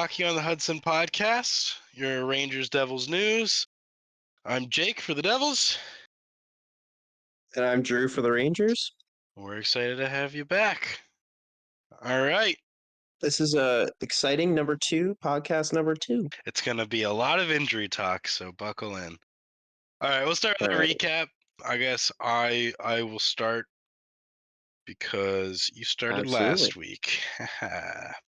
Hockey on the Hudson Podcast, your Rangers Devils news. I'm Jake for the Devils. And I'm Drew for the Rangers. We're excited to have you back. All right. This is exciting podcast number two. It's going to be a lot of injury talk, so buckle in. All right, we'll start with a recap. I guess I will start because you started last week.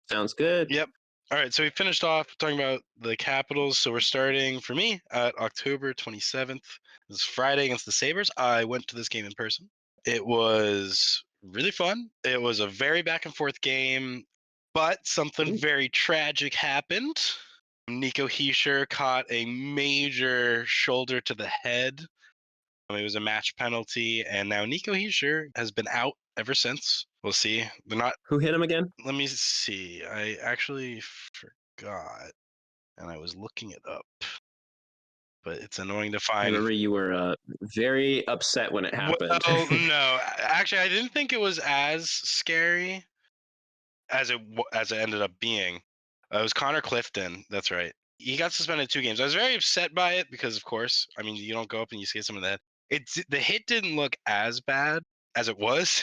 Sounds good. Yep. All right, so we finished off talking about the Capitals. So we're starting, for me, at October 27th. This is Friday against the Sabres. I went to this game in person. It was really fun. It was a very back and forth game, but something very tragic happened. Nico Hischier caught a major shoulder to the head. It was a match penalty, and now Nico Hischier has been out ever since. We'll see. They're not. Who hit him again? Let me see. I actually forgot, and I was looking it up. But it's annoying to find. I remember you were very upset when it happened. Well, no, actually, I didn't think it was as scary as it ended up being. It was Connor Clifton. That's right. He got suspended 2 games. I was very upset by it because, of course, I mean, you don't go up and you see someone that. The hit didn't look as bad as it was.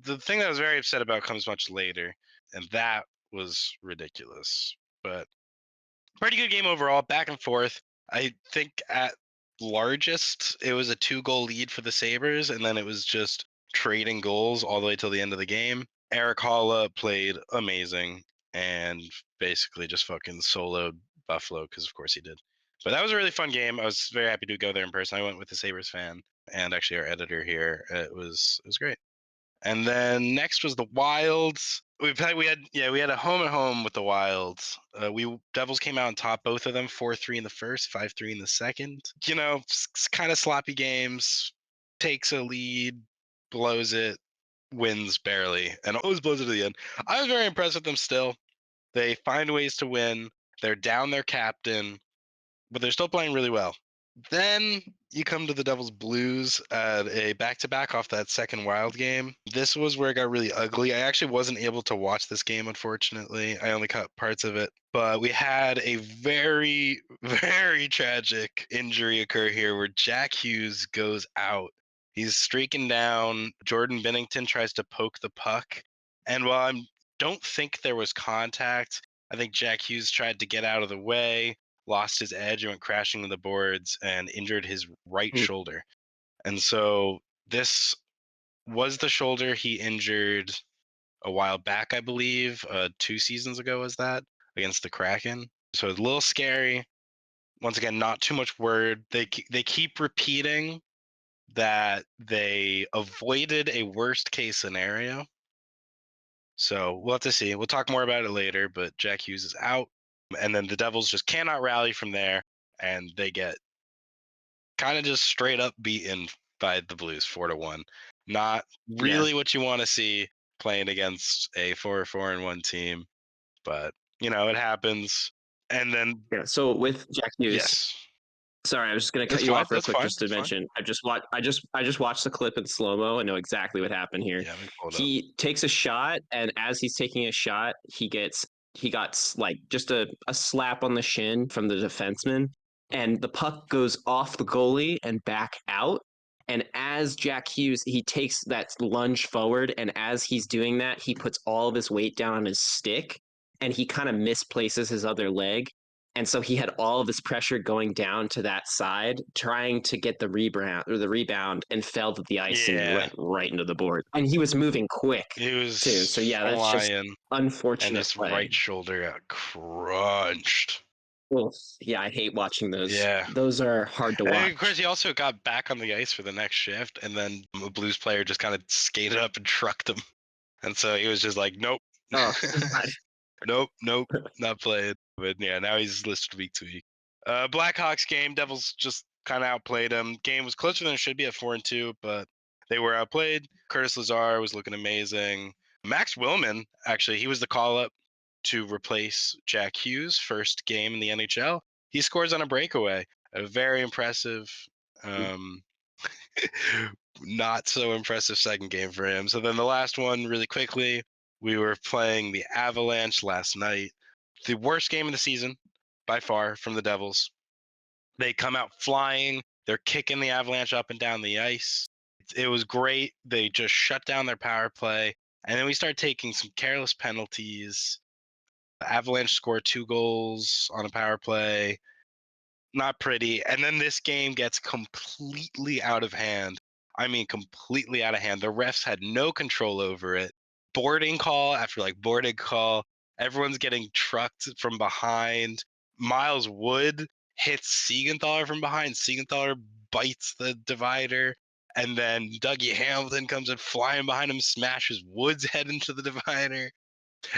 The thing that I was very upset about comes much later, and that was ridiculous. But pretty good game overall, back and forth. I think at largest, it was a 2-goal lead for the Sabres, and then it was just trading goals all the way till the end of the game. Eric Holla played amazing and basically just fucking soloed Buffalo because, of course, he did. But that was a really fun game. I was very happy to go there in person. I went with the Sabres fan and actually our editor here. It was great. And then next was the Wilds. We had a home and home with the Wilds. Devils came out on top, both of them, 4-3 in the first, 5-3 in the second. You know, kind of sloppy games. Takes a lead, blows it, wins barely, and always blows it to the end. I was very impressed with them still. They find ways to win. They're down their captain, but they're still playing really well. Then you come to the Devils Blues at a back-to-back off that second Wild game. This was where it got really ugly. I actually wasn't able to watch this game, unfortunately. I only caught parts of it. But we had a very, very tragic injury occur here where Jack Hughes goes out. He's streaking down. Jordan Binnington tries to poke the puck. And while I don't think there was contact, I think Jack Hughes tried to get out of the way, lost his edge and went crashing to the boards and injured his right shoulder. And so this was the shoulder he injured a while back, I believe. 2 seasons ago was that, against the Kraken. So it's a little scary. Once again, not too much word. They keep repeating that they avoided a worst case scenario. So we'll have to see. We'll talk more about it later, but Jack Hughes is out. And then the Devils just cannot rally from there, and they get kind of just straight up beaten by the Blues 4-1. Not really what you want to see playing against a 4-1 team, but you know it happens. And then so with Jack Hughes, yes. Sorry, I was just gonna cut you off real quick just to mention. I just watched the clip in slow-mo. I know exactly what happened here. Yeah, he takes a shot, and as he's taking a shot, he got like just a slap on the shin from the defenseman, and the puck goes off the goalie and back out. And as Jack Hughes, he takes that lunge forward, and as he's doing that, he puts all of his weight down on his stick, and he kind of misplaces his other leg. And so he had all of his pressure going down to that side, trying to get the rebound, and fell to the ice and went right into the board. And he was moving quick. He was too. So that's just unfortunate. And his right shoulder got crunched. Well, yeah, I hate watching those. Yeah, those are hard to watch. And of course, he also got back on the ice for the next shift, and then a Blues player just kind of skated up and trucked him, and so he was just like, "Nope, nope, not playing." But yeah, now he's listed week to week. Blackhawks game, Devils just kind of outplayed them. Game was closer than it should be at 4-2, but they were outplayed. Curtis Lazar was looking amazing. Max Willman, actually, he was the call-up to replace Jack Hughes' first game in the NHL. He scores on a breakaway. A very impressive, not so impressive second game for him. So then the last one, really quickly, we were playing the Avalanche last night. the worst game of the season by far from the Devils. They come out flying. They're kicking the Avalanche up and down the ice. It was great. They just shut down their power play. And then we start taking some careless penalties. The Avalanche score 2 goals on a power play. Not pretty. And then this game gets completely out of hand. I mean, completely out of hand. The refs had no control over it. Boarding call after like boarding call. Everyone's getting trucked from behind. Miles Wood hits Siegenthaler from behind. Siegenthaler bites the divider. And then Dougie Hamilton comes in flying behind him, smashes Wood's head into the divider.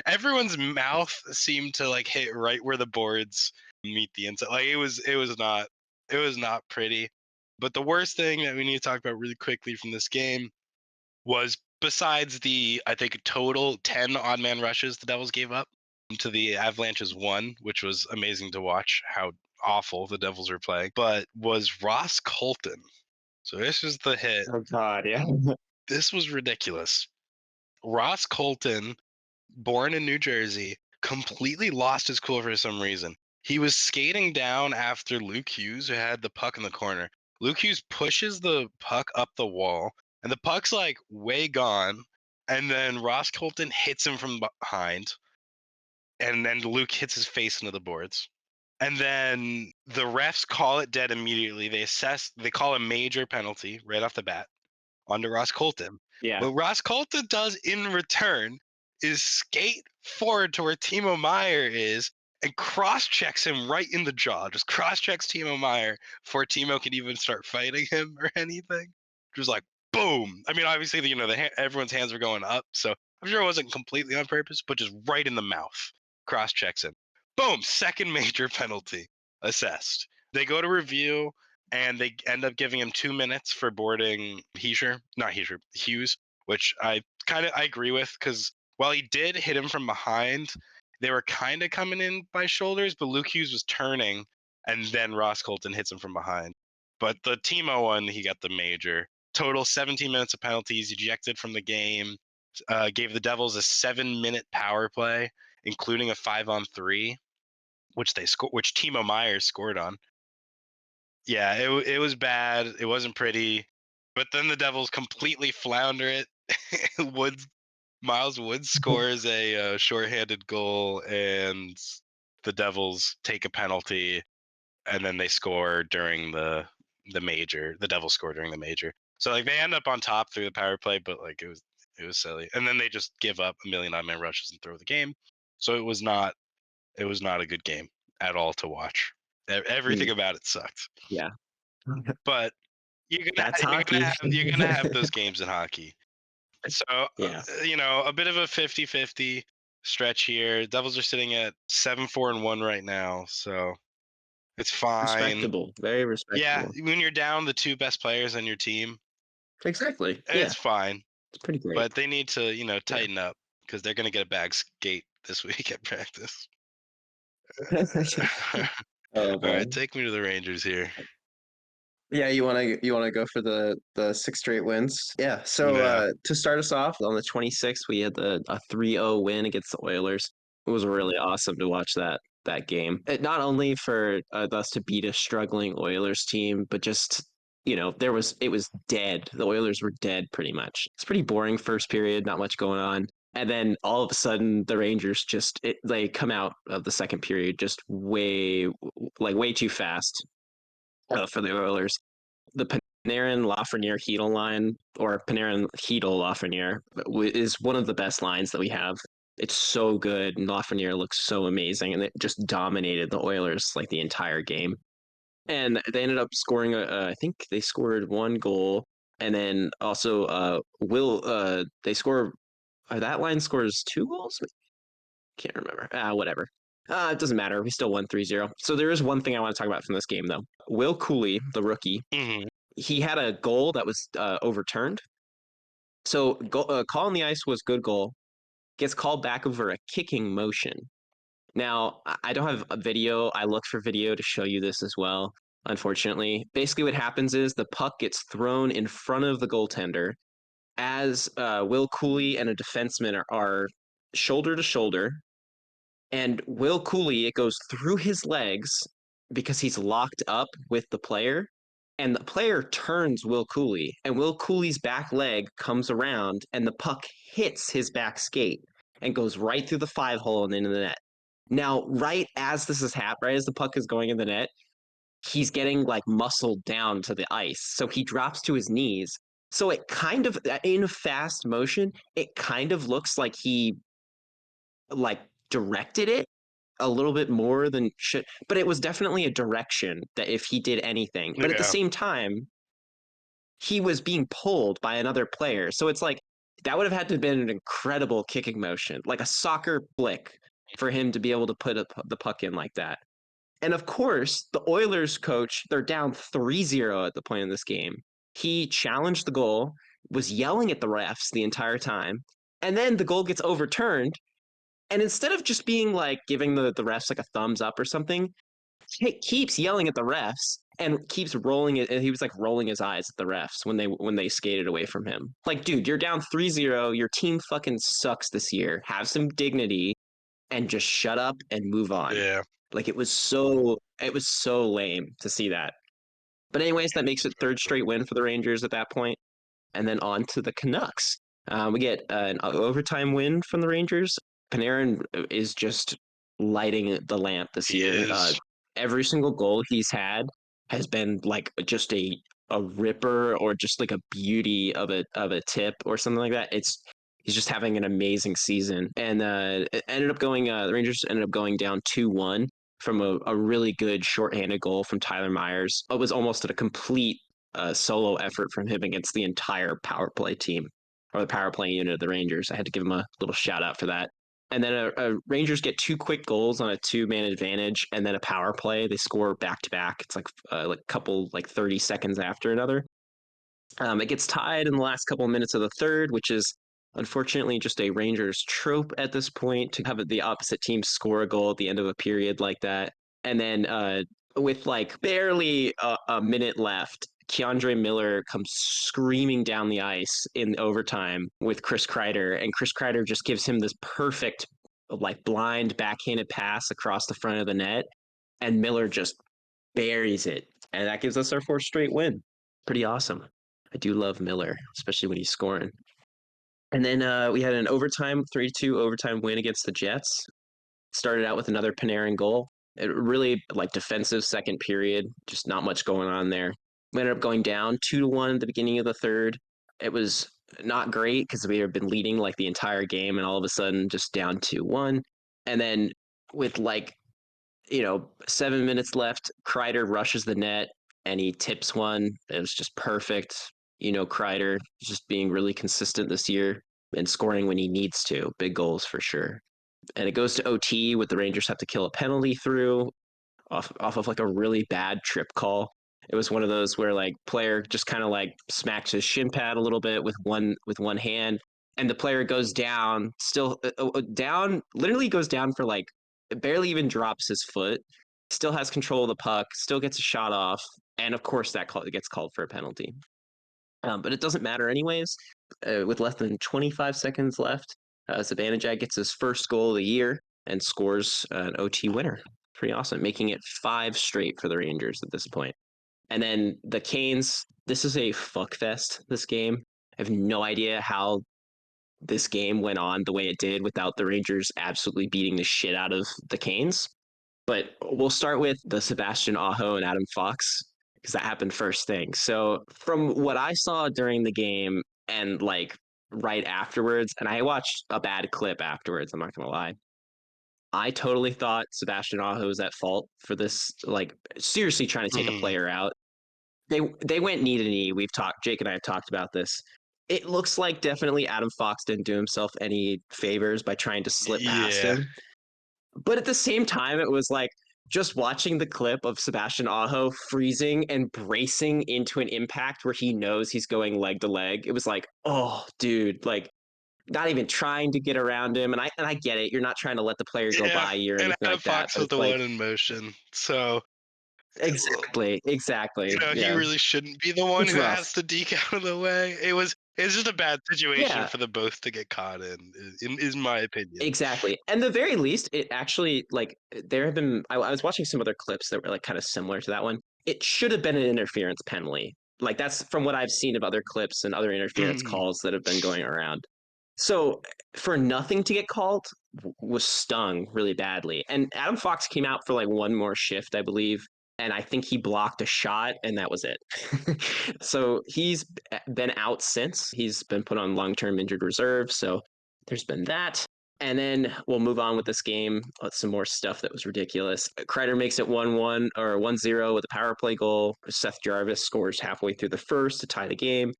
Everyone's mouth seemed to like hit right where the boards meet the inside. Like it was not pretty. But the worst thing that we need to talk about really quickly from this game was, besides the, I think, total 10 odd man rushes the Devils gave up to the Avalanche's 1, which was amazing to watch how awful the Devils were playing, but was Ross Colton. So this was the hit. Oh God, yeah. This was ridiculous. Ross Colton, born in New Jersey, completely lost his cool for some reason. He was skating down after Luke Hughes, who had the puck in the corner. Luke Hughes pushes the puck up the wall, and the puck's like way gone. And then Ross Colton hits him from behind, and then Luke hits his face into the boards. And then the refs call it dead immediately. They call a major penalty right off the bat onto Ross Colton. Yeah. What Ross Colton does in return is skate forward to where Timo Meier is and cross-checks him right in the jaw. Just cross-checks Timo Meier before Timo can even start fighting him or anything. Just like, boom. I mean, obviously, everyone's hands were going up, so I'm sure it wasn't completely on purpose, but just right in the mouth. Cross-checks him. Boom, second major penalty assessed. They go to review, and they end up giving him 2 minutes for boarding Hughes, which I agree with, because while he did hit him from behind, they were kind of coming in by shoulders, but Luke Hughes was turning, and then Ross Colton hits him from behind. But the Timo one, he got the major. Total 17 minutes of penalties, ejected from the game, gave the Devils a 7-minute power play, including a 5-on-3, which Timo Meier scored on. Yeah, it was bad. It wasn't pretty. But then the Devils completely flounder it. Miles Wood scores a shorthanded goal, and the Devils take a penalty, and then they score during the major. The Devils score during the major. So like they end up on top through the power play, but like it was silly. And then they just give up a million odd-man rushes and throw the game. So it was not a good game at all to watch. Everything about it sucked. Yeah. But That's hockey. you're gonna have those games in hockey. So Yeah. a bit of a 50-50 stretch here. Devils are sitting at 7-4-1 right now, so it's fine. Respectable. Very respectable. Yeah, when you're down the 2 best players on your team, Exactly. it's fine. It's pretty great. But they need to tighten up, because they're gonna get a bag skate this week at practice. All right, take me to the Rangers here. Yeah, you wanna go for the 6 straight wins? Yeah. So Yeah. to start us off, on the 26th, we had a 3-0 win against the Oilers. It was really awesome to watch that game. Not only for us to beat a struggling Oilers team, but just it was dead. The Oilers were dead pretty much. It's pretty boring first period, not much going on. And then all of a sudden, the Rangers they come out of the second period just way too fast for the Oilers. The Panarin Lafreniere Hedl line, or Panarin Hedl Lafreniere, is one of the best lines that we have. It's so good, and Lafreniere looks so amazing, and it just dominated the Oilers like the entire game. And they ended up scoring. I think they scored 1 goal, and then also they score. That line scores 2 goals. Can't remember. Whatever. It doesn't matter. We still won 3-0. So there is one thing I want to talk about from this game, though. Will Cooley, the rookie, he had a goal that was overturned. So call on the ice was good goal. Gets called back over a kicking motion. Now, I don't have a video. I looked for video to show you this as well, unfortunately. Basically, what happens is the puck gets thrown in front of the goaltender as Will Cooley and a defenseman are shoulder to shoulder. And Will Cooley, it goes through his legs because he's locked up with the player. And the player turns Will Cooley, and Will Cooley's back leg comes around, and the puck hits his back skate and goes right through the 5-hole and into the net. Now, right as this is happening, right as the puck is going in the net, he's getting like muscled down to the ice. So he drops to his knees. So it kind of, in fast motion, it kind of looks like he like directed it a little bit more than should, but it was definitely a direction that if he did anything. But at the Yeah. same time, he was being pulled by another player. So it's like that would have had to have been an incredible kicking motion, like a soccer flick for him to be able to put the puck in like that. And of course, the Oilers coach, they're down 3-0 at the point of this game. He challenged the goal, was yelling at the refs the entire time, and then the goal gets overturned. And instead of just being like giving the refs like a thumbs up or something, he keeps yelling at the refs and keeps rolling it. And he was like rolling his eyes at the refs when they skated away from him. Like, dude, you're down 3-0. Your team fucking sucks this year. Have some dignity and just shut up and move on. Yeah. Like it was so lame to see that. But anyways, that makes it third straight win for the Rangers at that point. And then on to the Canucks. We get an overtime win from the Rangers. Panarin is just lighting the lamp this year. Every single goal he's had has been like just a ripper or just like a beauty of a tip or something like that. He's just having an amazing season. And it ended up going the Rangers ended up going down 2-1 from a really good shorthanded goal from Tyler Myers. It was almost a complete solo effort from him against the entire power play team or the power play unit of the Rangers. I had to give him a little shout out for that. And then Rangers get 2 quick goals on a 2-man advantage, and then a power play. They score back to back. It's like a couple 30 seconds after another. It gets tied in the last couple of minutes of the third, which is unfortunately just a Rangers trope at this point to have the opposite team score a goal at the end of a period like that. And then with like barely a minute left, Keandre Miller comes screaming down the ice in overtime with Chris Kreider, and Chris Kreider just gives him this perfect like blind backhanded pass across the front of the net, and Miller just buries it, and that gives us our 4th straight win. Pretty awesome. I do love Miller, especially when he's scoring. And then we had an overtime 3-2 overtime win against the Jets. Started out with another Panarin goal. It really like defensive second period, just not much going on there. We ended up going down 2-1 at the beginning of the third. It was not great because we had been leading like the entire game, and all of a sudden just down 2-1. And then with 7 minutes left, Kreider rushes the net and he tips one. It was just perfect. Kreider just being really consistent this year and scoring when he needs to. Big goals for sure. And it goes to OT with the Rangers have to kill a penalty through off of like a really bad trip call. It was one of those where like player just kind of like smacks his shin pad a little bit with one hand, and the player goes down, still down, literally goes down for like barely even drops his foot, still has control of the puck, still gets a shot off, and of course that gets called for a penalty. But it doesn't matter anyways. With less than 25 seconds left, Zibanejad gets his first goal of the year and scores an OT winner. Pretty awesome, making it 5 straight for the Rangers at this point. And then the Canes, this is a fuck fest, this game. I have no idea how this game went on the way it did without the Rangers absolutely beating the shit out of the Canes. But we'll start with the Sebastian Aho and Adam Fox, because that happened first thing. So from what I saw during the game and like right afterwards, and I watched a bad clip afterwards, I'm not going to lie, I totally thought Sebastian Aho was at fault for this, like seriously trying to take a player out. They went knee to knee. Jake and I have talked about this. It looks like definitely Adam Fox didn't do himself any favors by trying to slip past him. But at the same time, it was like just watching the clip of Sebastian Aho freezing and bracing into an impact where he knows he's going leg to leg. It was like, oh, dude, like not even trying to get around him. And I get it. You're not trying to let the player go by you or anything like that. Fox was the one in motion. So exactly. he really shouldn't be the one who has to deke out of the way. It's just a bad situation Yeah. for the both to get caught in my opinion. Exactly. And the very least, it actually there have been I was watching some other clips that were like kind of similar to that one. It should have been an interference penalty. Like that's from what I've seen of other clips and other interference calls that have been going around. So for nothing to get called was stung really badly. And Adam Fox came out for like one more shift, I believe. And I think he blocked a shot, and that was it. So he's been out since. He's been put on long-term injured reserve. So there's been that. And then we'll move on with this game. Some more stuff that was ridiculous. Kreider makes it 1-1 or 1-0 with a power play goal. Seth Jarvis scores halfway through the first to tie the game.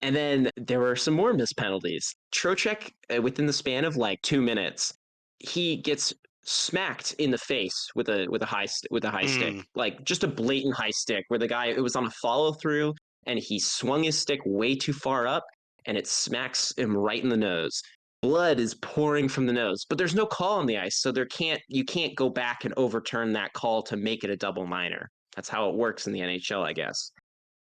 And then there were some more missed penalties. Trocheck, within the span of like 2 minutes, he gets smacked in the face with a high stick, like just a blatant high stick, where the guy, it was on a follow through, and he swung his stick way too far up, and it smacks him right in the nose. Blood is pouring from the nose, but there's no call on the ice, so you can't go back and overturn that call to make it a double minor. That's how it works in the NHL, I guess.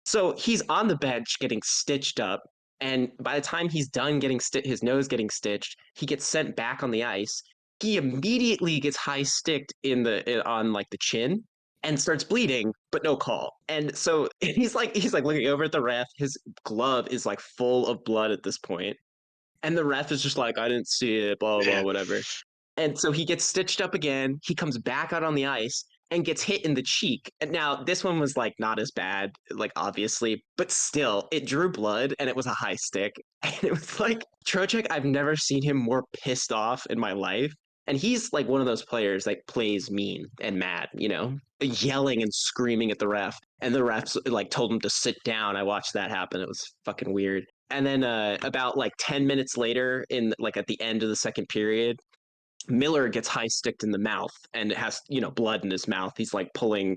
So he's on the bench getting stitched up, and by the time he's done getting his nose getting stitched, he gets sent back on the ice. He immediately gets high sticked on like the chin and starts bleeding, but no call. And so he's like looking over at the ref. His glove is like full of blood at this point, and the ref is just like, I didn't see it, blah blah, whatever. And so he gets stitched up again. He comes back out on the ice and gets hit in the cheek. And now this one was like not as bad, like obviously, but still, it drew blood and it was a high stick. And it was like Trocheck, I've never seen him more pissed off in my life. And he's like one of those players that plays mean and mad, yelling and screaming at the ref. And the refs like told him to sit down. I watched that happen. It was fucking weird. And then about like 10 minutes later, at the end of the second period, Miller gets high sticked in the mouth, and it has, blood in his mouth. He's like pulling,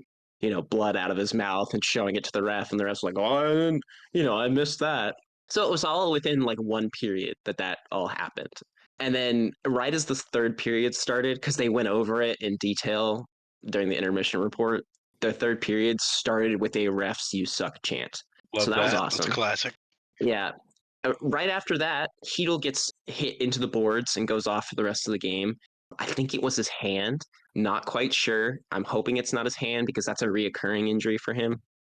blood out of his mouth and showing it to the ref, and the ref's like, oh, I missed that. So it was all within like one period that all happened. And then right as the third period started, because they went over it in detail during the intermission report, the third period started with a refs you suck chant. Love so that was awesome. That's a classic. Yeah. Right after that, H.o.t.H gets hit into the boards and goes off for the rest of the game. I think it was his hand. Not quite sure. I'm hoping it's not his hand because that's a reoccurring injury for him.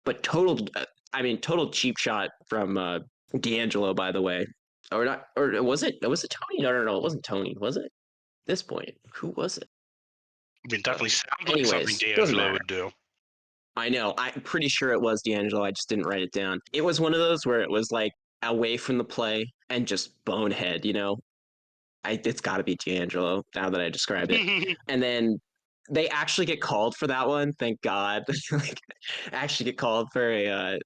But total cheap shot from D'Angelo, by the way. Or not? Or was it? Was it Tony? No, it wasn't Tony. Was it? At this point, who was it? I mean, definitely sounds like something D'Angelo would do. I know. I'm pretty sure it was D'Angelo. I just didn't write it down. It was one of those where it was like away from the play and just bonehead, it's got to be D'Angelo now that I described it. And then they actually get called for that one, thank God. Actually get called for a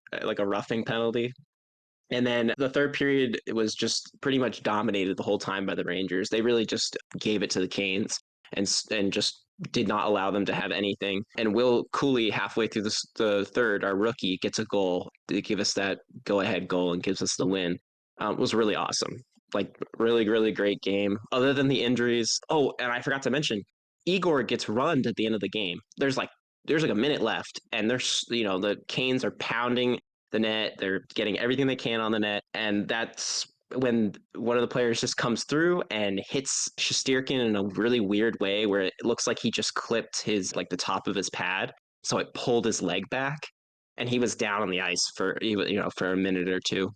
roughing penalty. And then the third period, it was just pretty much dominated the whole time by the Rangers. They really just gave it to the Canes and just did not allow them to have anything. And Will Cooley, halfway through the third, our rookie, gets a goal to give us that go-ahead goal and gives us the win. It was really awesome. Like, really, really great game. Other than the injuries. Oh, and I forgot to mention, Igor gets runned at the end of the game. There's like a minute left, and the Canes are pounding the net. They're getting everything they can on the net, and that's when one of the players just comes through and hits Shesterkin in a really weird way where it looks like he just clipped the top of his pad. So it pulled his leg back, and he was down on the ice for a minute or two.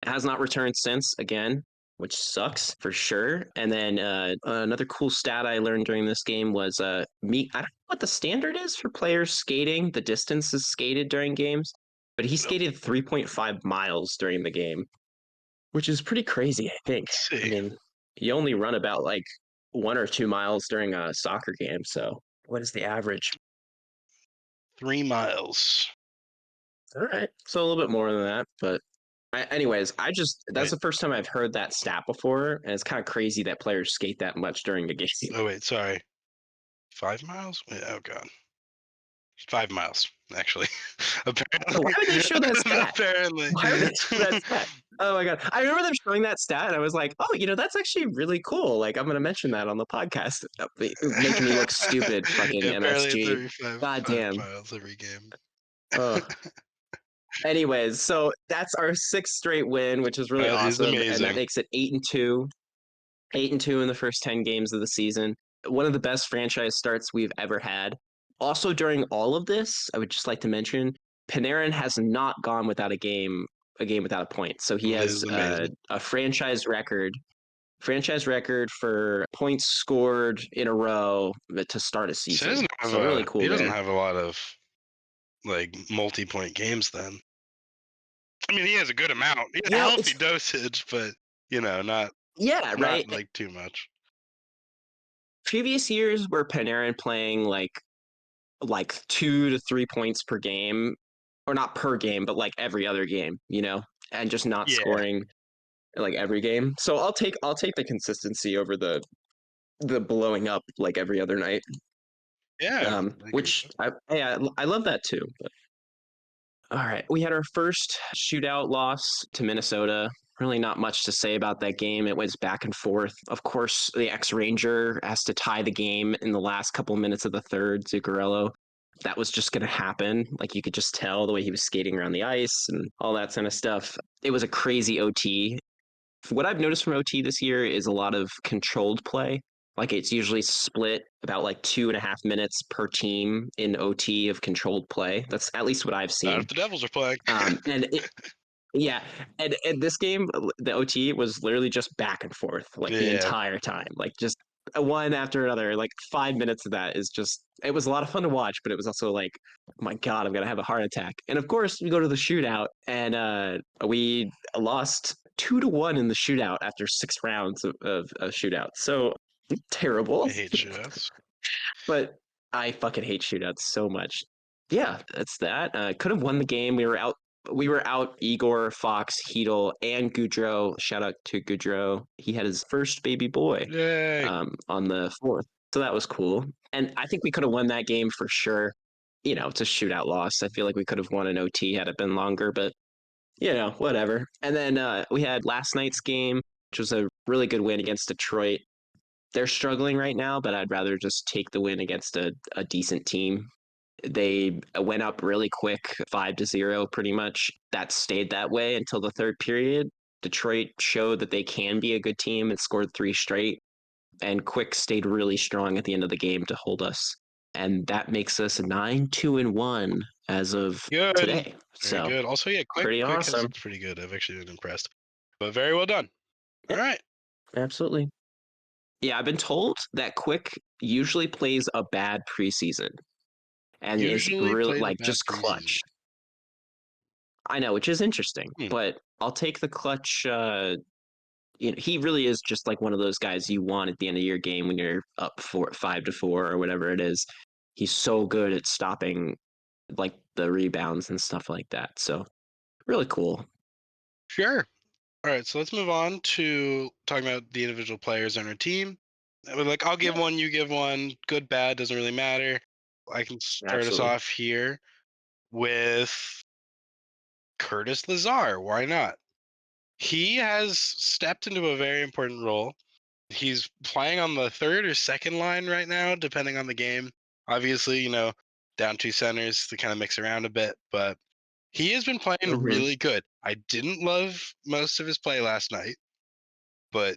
It has not returned since, again, which sucks for sure. And then another cool stat I learned during this game was I don't know what the standard is for players skating, the distances skated during games, but he skated 3.5 miles during the game, which is pretty crazy, I think. I mean, you only run about like 1 or 2 miles during a soccer game. So what is the average? 3 miles. All right. So a little bit more than that. But anyways, that's the first time I've heard that stat before. And it's kind of crazy that players skate that much during the game. Oh, wait, sorry. 5 miles? Wait, oh, God. 5 miles, actually. Apparently. So why would they show that stat? Apparently. Why would they show that stat? Oh my God. I remember them showing that stat and I was like, oh, that's actually really cool. Like, I'm going to mention that on the podcast. Making me look stupid, fucking MSG. God damn. Miles every game. Anyways, so that's our sixth straight win, which is really That is awesome, and that amazing. makes it 8-2. 8-2 in the first 10 games of the season. One of the best franchise starts we've ever had. Also, during all of this, I would just like to mention Panarin has not gone without a game without a point. So he That has is amazing. a franchise record for points scored in a row to start a So season. So really cool he doesn't there. have a lot of like multi-point games then. I mean, he has a good amount. He has a healthy It's dosage, but not yeah, right. like too much. Previous years were Panarin playing like 2 to 3 points per game, or not per game, but like every other game, and just not Yeah. scoring like every game. So I'll take the consistency over the blowing up like every other night. Yeah. I agree with Which that. I love that too. But all right, we had our first shootout loss to Minnesota. Really not much to say about that game. It was back and forth. Of course, the ex-Ranger has to tie the game in the last couple minutes of the third, Zuccarello. That was just going to happen. Like you could just tell the way he was skating around the ice and all that kind of stuff. It was a crazy OT. What I've noticed from OT this year is a lot of controlled play. Like it's usually split about like 2.5 minutes per team in OT of controlled play. That's at least what I've Not seen. if the Devils are playing. And yeah, and this game, the OT was literally just back and forth like the Yeah. entire time, like just one after another. Like 5 minutes of that is just. It was a lot of fun to watch, but it was also like, oh my god, I'm gonna have a heart attack. And of course, we go to the shootout, and we lost 2-1 in the shootout after 6 rounds of shootout. So terrible, I hate shootouts. but I fucking hate shootouts so much. Yeah, that's that. Could have won the game. We were out Igor, Fox, Heedle, and Goudreau. Shout out to Goudreau. He had his first baby boy Yay. on the 4th. So that was cool. And I think we could have won that game for sure. It's a shootout loss. I feel like we could have won an OT had it been longer, but whatever. And then we had last night's game, which was a really good win against Detroit. They're struggling right now, but I'd rather just take the win against a decent team. They went up really quick, 5-0, pretty much. That stayed that way until the third period. Detroit showed that they can be a good team and scored 3 straight. And Quick stayed really strong at the end of the game to hold us. And that makes us 9-2-1 as of Good. today. Very So good. Also, yeah, Quick has awesome. looked pretty good. I've actually been impressed. But very well done. Yeah, all right. Absolutely. Yeah, I've been told that Quick usually plays a bad preseason and is Usually really played a like bad just preseason. clutch. I know, which is interesting, Hmm. but I'll take the clutch. He really is just like one of those guys you want at the end of your game when you're up 5-4 or whatever it is. He's so good at stopping like the rebounds and stuff like that. So really cool. Sure. All right, so let's move on to talking about the individual players on our team. Like, I'll give one, you give one. Good, bad, doesn't really matter. I can start us Absolutely. off here with Curtis Lazar. Why not? He has stepped into a very important role. He's playing on the third or second line right now, depending on the game. Obviously, down 2 centers to kind of mix around a bit, but he has been playing Mm-hmm. really good. I didn't love most of his play last night, but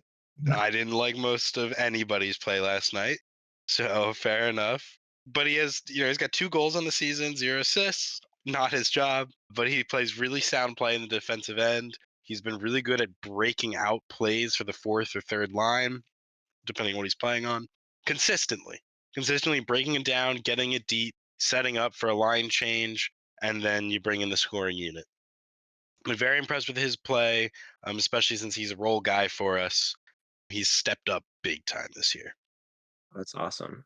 I didn't like most of anybody's play last night. So fair enough. But he has, he's got 2 goals on the season, 0 assists. Not his job, but he plays really sound play in the defensive end. He's been really good at breaking out plays for the fourth or third line, depending on what he's playing on. Consistently breaking it down, getting it deep, setting up for a line change, and then you bring in the scoring unit. I'm very impressed with his play, especially since he's a role guy for us. He's stepped up big time this year. That's awesome.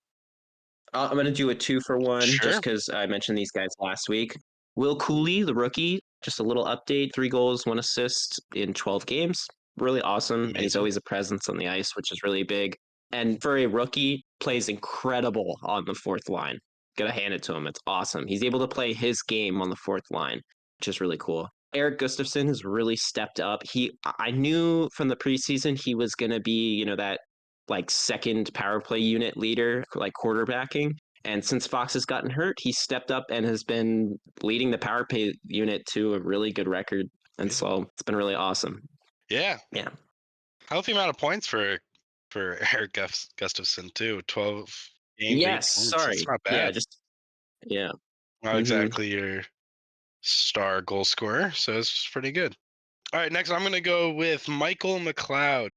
I'm going to do a 2-for-1 just Sure. because I mentioned these guys last week. Will Cooley, the rookie, just a little update: 3 goals, 1 assist in 12 games. Really awesome. And he's Amazing. always a presence on the ice, which is really big. And for a rookie, plays incredible on the 4th line. Gotta hand it to him. It's awesome. He's able to play his game on the 4th line, which is really cool. Eric Gustafsson has really stepped up. I knew from the preseason he was going to be, that like second power play unit leader, like quarterbacking. And since Fox has gotten hurt, he stepped up and has been leading the power play unit to a really good record. And so it's been really awesome. Yeah. Yeah. Healthy amount of points for Eric Gustafson too. 12 games, 8 Yes. points. Sorry. That's not Yeah. bad. Yeah. Not exactly your star goal scorer, so it's pretty good. All right, next I'm going to go with Michael McLeod.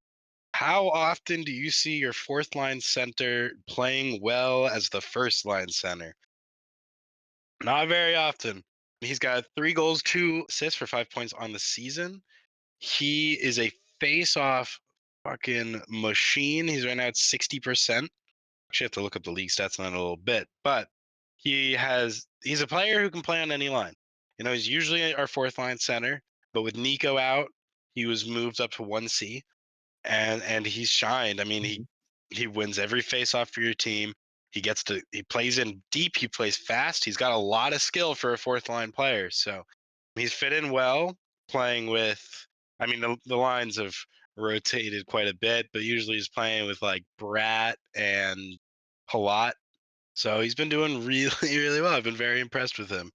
How often do you see your fourth line center playing well as the first line center? Not very often. He's got 3 goals, 2 assists for 5 points on the season. He is a face-off fucking machine. He's right now at 60%. Actually have to look up the league stats on that in a little bit, but he's a player who can play on any line. He's usually our fourth line center, but with Nico out, he was moved up to 1C, and he's shined. I mean, he wins every face-off for your team. He plays in deep, he plays fast. He's got a lot of skill for a fourth line player. So he's fit in well playing with, I mean, the lines have rotated quite a bit, but usually he's playing with like Brat and H.o.t.H. So he's been doing really, really well. I've been very impressed with him.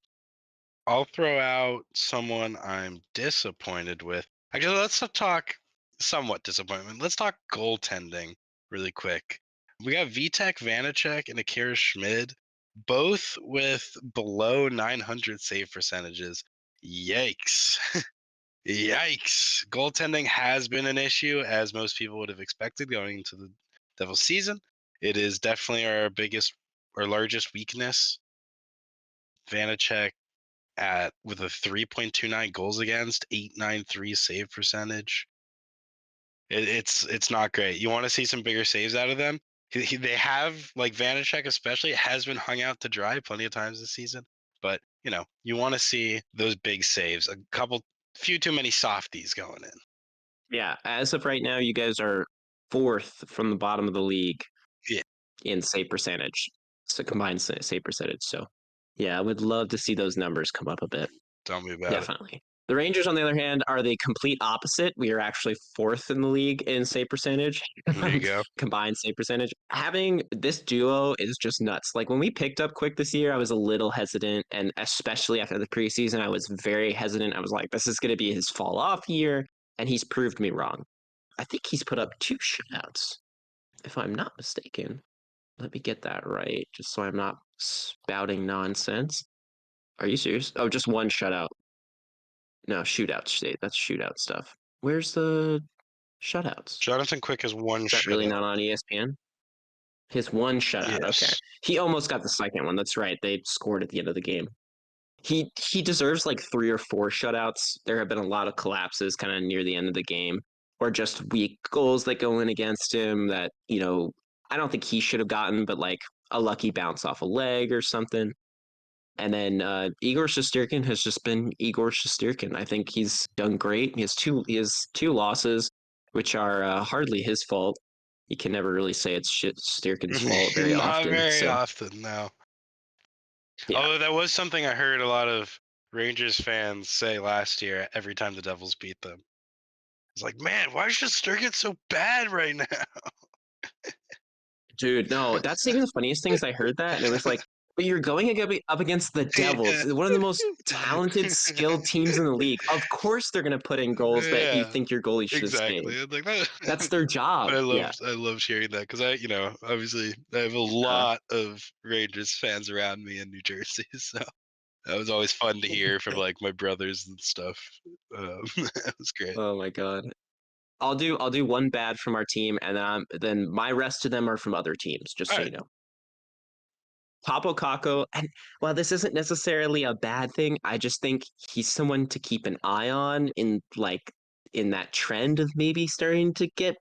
I'll throw out someone I'm disappointed with. Actually, let's talk somewhat disappointment. Let's talk goaltending really quick. We got Vitek Vanacek and Akira Schmid, both with below 900 save percentages. Yikes. Yikes. Goaltending has been an issue, as most people would have expected going into the Devils season. It is definitely our largest weakness. Vanacek with a 3.29 goals against, 893 save percentage. It's not great. You want to see some bigger saves out of them. They have, like Vanacek especially, has been hung out to dry plenty of times this season. But you want to see those big saves. Few too many softies going in. Yeah. As of right now, you guys are 4th from the bottom of the league. Yeah. In save percentage. So combined save percentage. So yeah, I would love to see those numbers come up a bit. Tell me about Definitely. The Rangers, on the other hand, are the complete opposite. We are actually 4th in the league in save percentage. There you go. Combined save percentage. Having this duo is just nuts. Like when we picked up Quick this year, I was a little hesitant, and especially after the preseason, I was very hesitant. I was like, this is going to be his fall off year, and he's proved me wrong. I think he's put up 2 shutouts, if I'm not mistaken. Let me get that right, just so I'm not spouting nonsense. Are you serious? Oh, just 1 shutout. No, shootout state. That's shootout stuff. Where's the shutouts? Jonathan Quick has 1 Is that shutout. really not on ESPN? His 1 shutout. Yes. Okay. He almost got the second one. That's right. They scored at the end of the game. He deserves like 3 or 4 shutouts. There have been a lot of collapses kind of near the end of the game, or just weak goals that go in against him that, I don't think he should have gotten, but like a lucky bounce off a leg or something. And then Igor Shesterkin has just been Igor Shesterkin. I think he's done great. He has two losses, which are hardly his fault. You can never really say it's Shesterkin's fault very often. Not very often, no. Yeah. Although that was something I heard a lot of Rangers fans say last year every time the Devils beat them. It's like, man, why is Shesterkin so bad right now? Dude, no, that's even the funniest thing is I heard that, and it was like, but you're going up against the Devils, one of the most talented, skilled teams in the league. Of course, they're going to put in goals that you think your goalie should have saved. Like that's their job. I love hearing that because obviously I have a lot of Rangers fans around me in New Jersey, so that was always fun to hear from like my brothers and stuff. That was great. Oh my god. I'll do 1 bad from our team, and then my rest of them are from other teams, just so you know. Papo Kako, and while this isn't necessarily a bad thing, I just think he's someone to keep an eye on in that trend of maybe starting to get.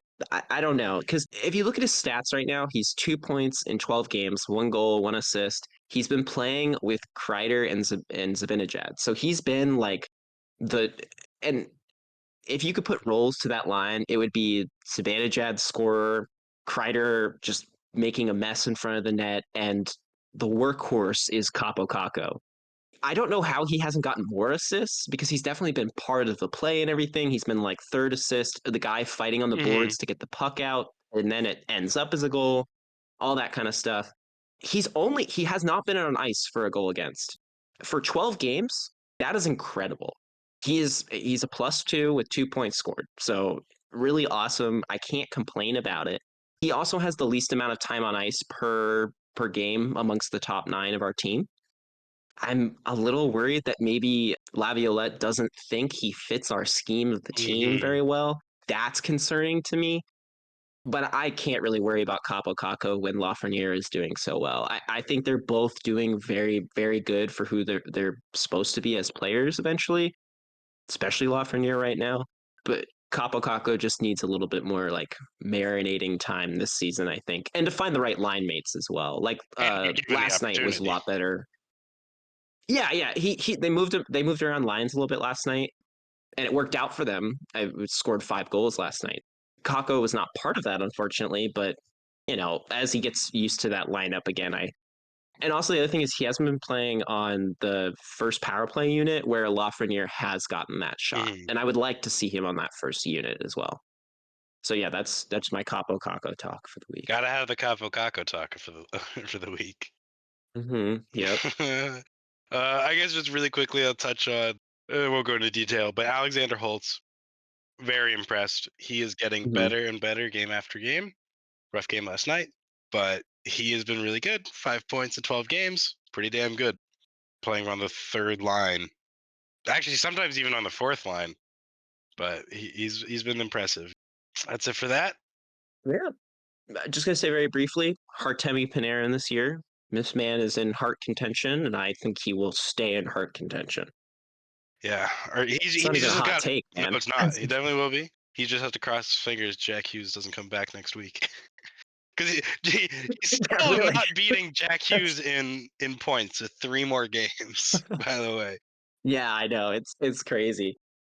I don't know, because if you look at his stats right now, he's 2 points in 12 games, 1 goal, 1 assist. He's been playing with Kreider and Zibanejad, so he's been like and if you could put roles to that line, it would be Zibanejad scorer, Kreider just making a mess in front of the net, and the workhorse is Capo Caco. I don't know how he hasn't gotten more assists because he's definitely been part of the play and everything. He's been like 3rd assist, the guy fighting on the boards to get the puck out, and then it ends up as a goal, all that kind of stuff. he has not been on ice for a goal against. For 12 games, that is incredible. He's a +2 with 2 points scored. So really awesome. I can't complain about it. He also has the least amount of time on ice per game amongst the top 9 of our team. I'm a little worried that maybe Laviolette doesn't think he fits our scheme of the team Mm-hmm. very well. That's concerning to me. But I can't really worry about Capo Caco when Lafreniere is doing so well. I think they're both doing very, very good for who they're supposed to be as players eventually, especially Lafreniere right now. But Capo Caco just needs a little bit more like marinating time this season, I think, and to find the right line mates as well. Like And be given the last night was a opportunity. lot better. Yeah. They moved around lines a little bit last night, and it worked out for them. I scored 5 goals last night. Kako was not part of that, unfortunately, but as he gets used to that lineup again, and also the other thing is he hasn't been playing on the first power play unit where Lafreniere has gotten that shot, Mm-hmm. and I would like to see him on that first unit as well. So yeah, that's my Capo Kako talk for the week. Gotta have the Capo Caco talk for the for the week. Yep. I guess just really quickly, I'll touch on. We'll go into detail, but Alexander Holtz, very impressed. He is getting Mm-hmm. better and better game after game. Rough game last night, but he has been really good. 5 points in 12 games, pretty damn good. Playing on the third line, actually sometimes even on the fourth line, but he's been impressive. That's it for that. Yeah. Just gonna say very briefly, Artemi Panarin this year. This man is in Hart contention, and I think he will stay in Hart contention. Yeah, or It's not he even a just hot got. take, No, man. it's not. He definitely will be. He just has to cross his fingers Jack Hughes doesn't come back next week. Because he's Yeah, still really. not beating Jack Hughes in points with 3 more games, by the way. Yeah, I know. It's crazy.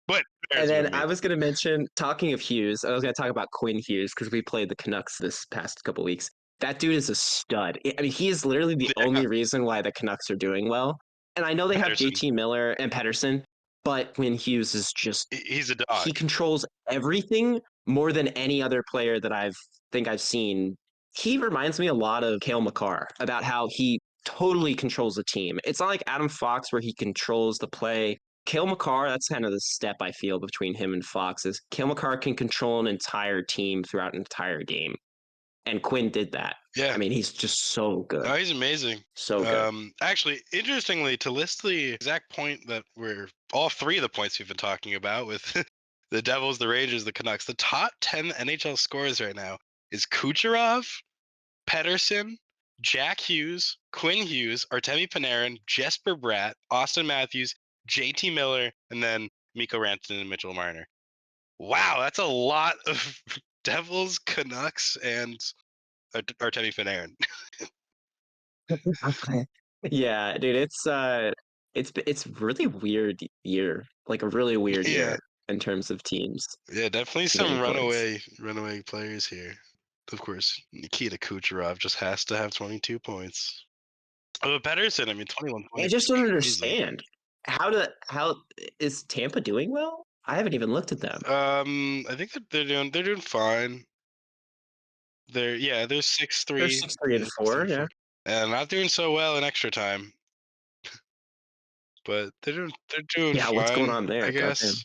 But And Bears then with I me. was gonna mention, talking of Hughes, I was gonna talk about Quinn Hughes because we played the Canucks this past couple weeks. That dude is a stud. I mean, he is literally the Yeah, only reason why the Canucks are doing well. And I know they have Pedersen. JT Miller and Pedersen, but Quinn Hughes is just He's a dog. he controls everything more than any other player that I've seen. He reminds me a lot of Cale Makar about how he totally controls the team. It's not like Adam Fox where he controls the play. Cale Makar, that's kind of the step I feel between him and Fox is Cale Makar can control an entire team throughout an entire game. And Quinn did that. Yeah. I mean, he's just so good. No, he's amazing. So good. Actually, interestingly, to list the exact point that we're all 3 of the points we've been talking about with the Devils, the Rangers, the Canucks, the top 10 NHL scorers right now is Kucherov, Pedersen, Jack Hughes, Quinn Hughes, Artemi Panarin, Jesper Bratt, Austin Matthews, JT Miller, and then Mikko Rantanen and Mitchell Marner. Wow, that's a lot of Devils, Canucks, and Artemi Panarin. Yeah, dude, it's really weird year. Like a really weird Yeah. year in terms of teams Yeah, definitely some getting points. runaway players here. Of course, Nikita Kucherov just has to have 22 points. Oh, but Pedersen, I mean, 21 I points just is don't crazy. understand how is Tampa doing well? I haven't even looked at them. I think that they're doing fine. They're 6-3. They're 6-3 Yeah, and 4, 6-3, yeah. 4. And not doing so well in extra time, but they're doing Yeah, what's going fine, on I there? Goddamn. guess.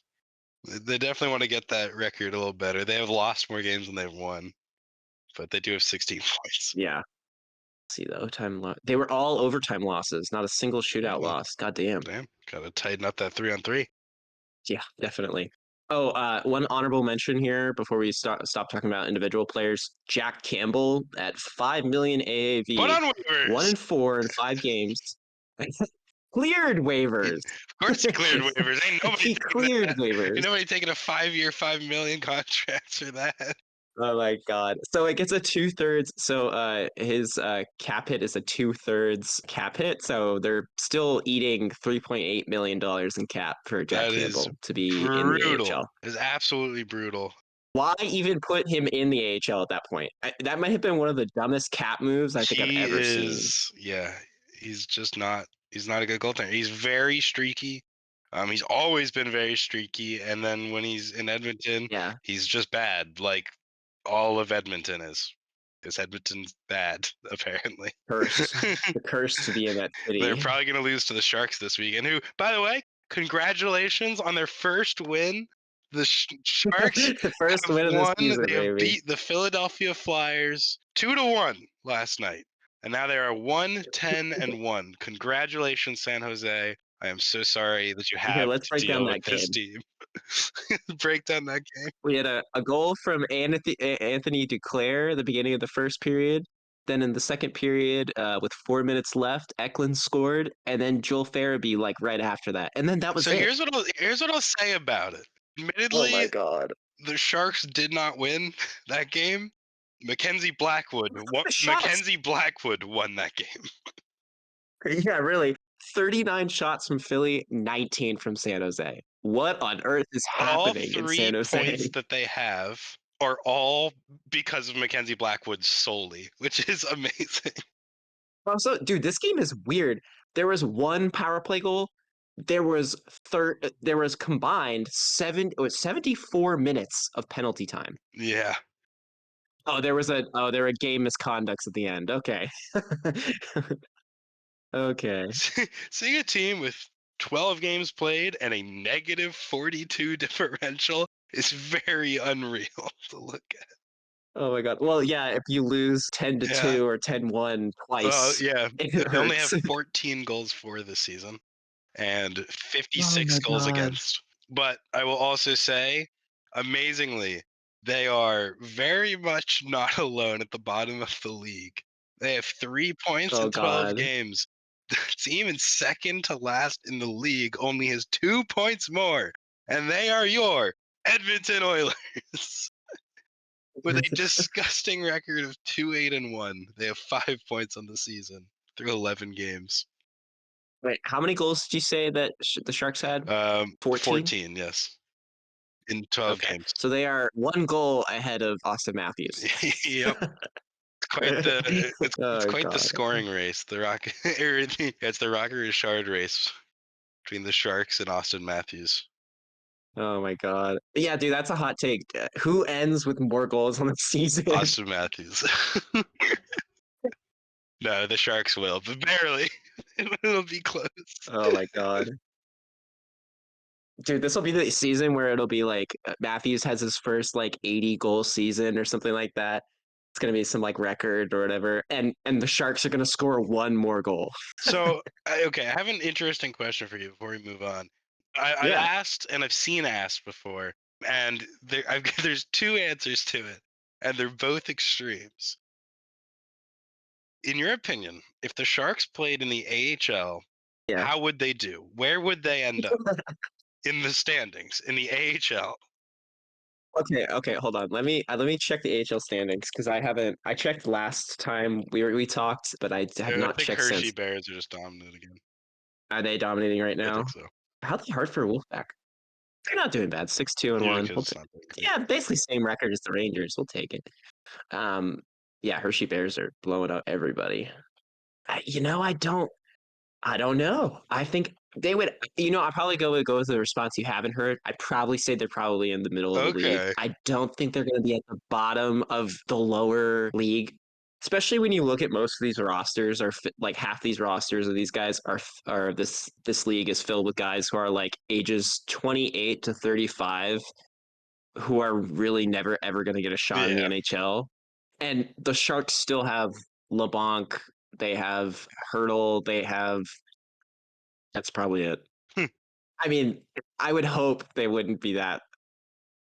They definitely want to get that record a little better. They have lost more games than they've won, but they do have 16 points. Yeah. See the overtime they were all overtime losses, not a single shootout Mm, loss. Goddamn. damn, gotta tighten up that 3-on-3. Yeah, definitely. Oh, one honorable mention here before we stop talking about individual players. Jack Campbell at 5 million Put AAV, on one waivers. and 4 in 5 games. Cleared waivers. Of course, he cleared waivers. Ain't nobody He taking cleared that. waivers. Ain't nobody taking a 5-year, $5 million contract for that. Oh my god. So it gets a 2/3. So his cap hit is a 2/3 cap hit. So they're still eating $3.8 million in cap for Jack That is Campbell to be in the brutal. AHL. It's absolutely brutal. Why even put him in the AHL at that point? That might have been one of the dumbest cap moves I think I've He ever seen. is, yeah. He's just not. He's not a good goaltender. He's very streaky. He's always been very streaky, and then when he's in Edmonton, Yeah. he's just bad. Like all of Edmonton is. because Edmonton's bad, apparently. Cursed. The curse to be in that They're city. probably going to lose to the Sharks this week. And who, by the way, congratulations on their first win. The Sharks The first have win of the won. season, They have baby. beat the Philadelphia Flyers 2-1 last night. And now they are 1-10-1. Congratulations, San Jose. I am so sorry that you Here, have let's to break down deal that with this game. team. Break down that game. We had a goal from Anthony Duclair at the beginning of the first period. Then in the second period, with 4 minutes left, Eklund scored, and then Joel Farabee like right after that, and then that was So it. here's what I'll say about it. Admittedly, God! the Sharks did not win that game. Mackenzie Blackwood won that game. Yeah, really. 39 shots from Philly, 19 from San Jose. What on earth is All happening in 3 San Jose? points that they have are all because of Mackenzie Blackwood solely, which is amazing. Also, dude, this game is weird. There was one power play goal. There was combined 74 minutes of penalty time. Yeah. There were game misconducts at the end. Okay. Okay. Seeing a team with 12 games played and a negative 42 differential is very unreal to look at. Oh my god. Well, yeah, if you lose 10-2 Yeah. or 10-1 twice, Yeah. it They only have hurts. 14 goals for this season and Oh 56 my goals god. against. But I will also say, amazingly, they are very much not alone at the bottom of the league. They have 3 points Oh in 12 god. games. The team in second to last in the league only has 2 points more, and they are your Edmonton Oilers. With a disgusting record of 2-8-1, they have 5 points on the season through 11 games. Wait, how many goals did you say that the Sharks had? 14? 14, yes, in 12 Okay. games. So they are 1 goal ahead of Austin Matthews. Yep, it's Oh quite the god. scoring race. The Rocket, it's the Rocket Richard race between the Sharks and Austin Matthews. Oh my god. Yeah, dude, that's a hot take. Who ends with more goals on the season? Austin Matthews. No, the Sharks will, but barely. It'll be close. Oh my god. Dude, this will be the season where it'll be like Matthews has his first like 80 goal season or something like that. It's gonna be some like record or whatever, and the Sharks are gonna score 1 more goal. So, okay, I have an interesting question for you before we move on. I've Yeah. asked and I've seen asked before, and there's 2 answers to it, and they're both extremes. In your opinion, if the Sharks played in the AHL, Yeah. how would they do? Where would they end up in the standings in the AHL? Okay, hold on. Let me check the AHL standings because I checked last time we talked, but I have I not think checked Hershey since. Bears are just dominant again. Are they dominating right I now? think so. How'd the Hartford Wolfpack? They're not doing bad. 6-2-1. Yeah, We'll because it's not that good. yeah, basically same record as the Rangers. We'll take it. Yeah, Hershey Bears are blowing up everybody. I don't know. I think they would. I'll probably go with the response you haven't heard. I'd probably say they're probably in the middle of the league. Okay. I don't think they're going to be at the bottom of the lower league. Especially when you look at most of these rosters, are like half these rosters of these guys are this league is filled with guys who are like ages 28 to 35, who are really never ever going to get a shot in the Yeah. NHL. And the Sharks still have LeBlanc, they have Hurdle, they have. That's probably it. I mean, I would hope they wouldn't be that.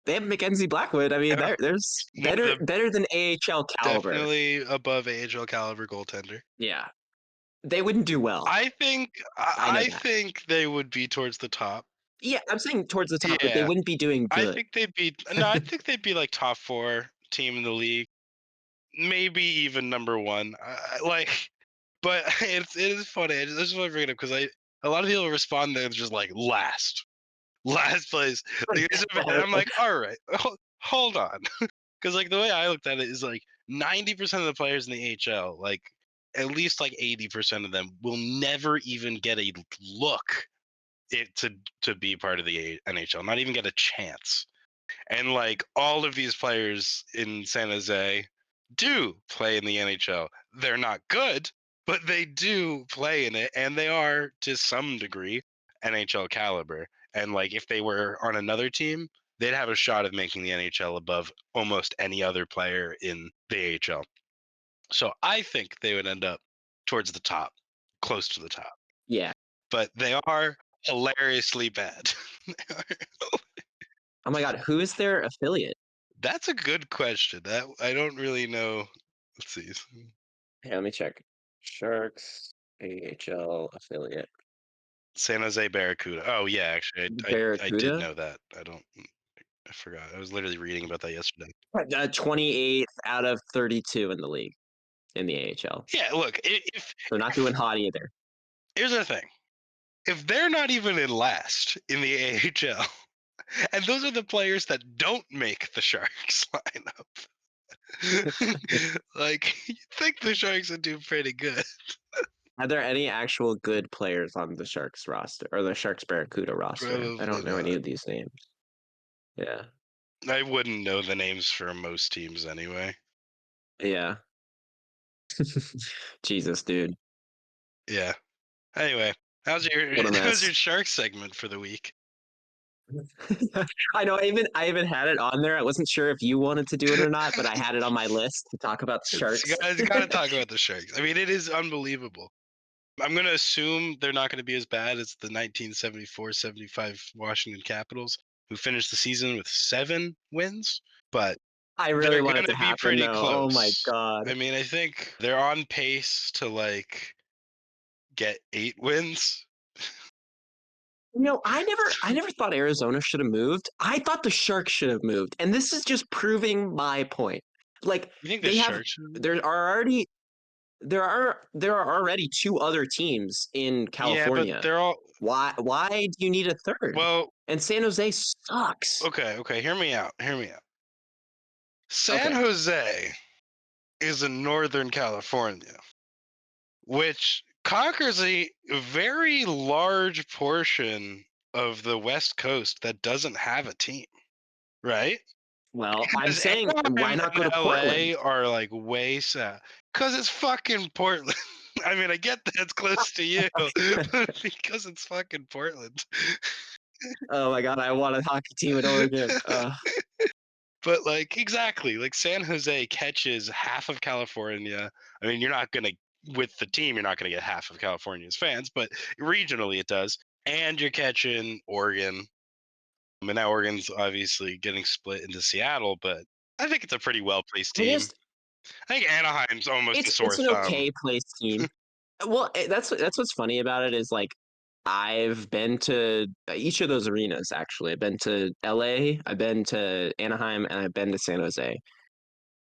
They have Mackenzie Blackwood. I mean, Yeah. there's One of the better than AHL caliber. definitely above AHL caliber goaltender. Yeah, they wouldn't do well. I think I think they would be towards the top. Yeah, I'm saying towards the top, but they Yeah. wouldn't be doing I good. think they'd be like top 4 team in the league, maybe even number 1. But it is funny. I just want to bring it up because a lot of people respond there just like last place. Like, and I'm like, all right, hold on, because like the way I looked at it is like 90% of the players in the AHL, like at least like 80% of them will never even get a look to be part of the NHL, not even get a chance. And like all of these players in San Jose, do play in the NHL. They're not good, but they do play in it, and they are to some degree NHL caliber. And like if they were on another team, they'd have a shot of making the NHL above almost any other player in the AHL. So I think they would end up towards the top, close to the top. Yeah. But they are hilariously bad. Oh my God, who is their affiliate? That's a good question. That I don't really know. Let's see. Hey, let me check. Sharks AHL affiliate. San Jose Barracuda. Oh yeah, actually, I did Barracuda? know that. I forgot. I was literally reading about that yesterday. 28th out of 32 in the league in the AHL. Yeah, look, if They're not doing hot either. here's the thing, if they're not even in last in the AHL, and those are the players that don't make the Sharks lineup, like you think the Sharks would do pretty good. Are there any actual good players on the Sharks roster or the Sharks Barracuda roster? I Probably don't know any not. of these names. Yeah. I wouldn't know the names for most teams anyway. Yeah. Jesus, dude. Yeah. Anyway, how's your What a how's mess. your Shark segment for the week? I know. I even had it on there. I wasn't sure if you wanted to do it or not, but I had it on my list to talk about the Sharks. You gotta talk about the Sharks. I mean, it is unbelievable. I'm gonna assume they're not gonna be as bad as the 1974-75 Washington Capitals, who finished the season with 7 wins, but I really they're want it gonna to be happen pretty though. Oh my close. God. I mean, I think they're on pace to like get 8 wins. I never thought Arizona should have moved. I thought the Sharks should have moved, and this is just proving my point. Like You think the they have, Sharks? there are already there are already 2 other teams in Yeah, but California. they're all Why do you need a third? well. And San Jose sucks. Okay. Hear me out. Hear me out. San Okay. Jose is in Northern California, which conquers a very large portion of the West Coast that doesn't have a team, right? Well, I'm Because saying why Anaheim not go and to Portland? LA are like way south. Because it's fucking Portland. I mean, I get that it's close to you, but because it's fucking Portland. Oh my God, I want a hockey team in Oregon. But like exactly, like San Jose catches half of California. I mean, you're not gonna with the team, you're not gonna get half of California's fans, but regionally it does. And you're catching Oregon. I mean, now Oregon's obviously getting split into Seattle, but I think it's a pretty well placed I team. just I think Anaheim's almost a sore it's an thumb. okay place team. Well, that's what's funny about it is like I've been to each of those arenas actually. I've been to LA, I've been to Anaheim, and I've been to San Jose.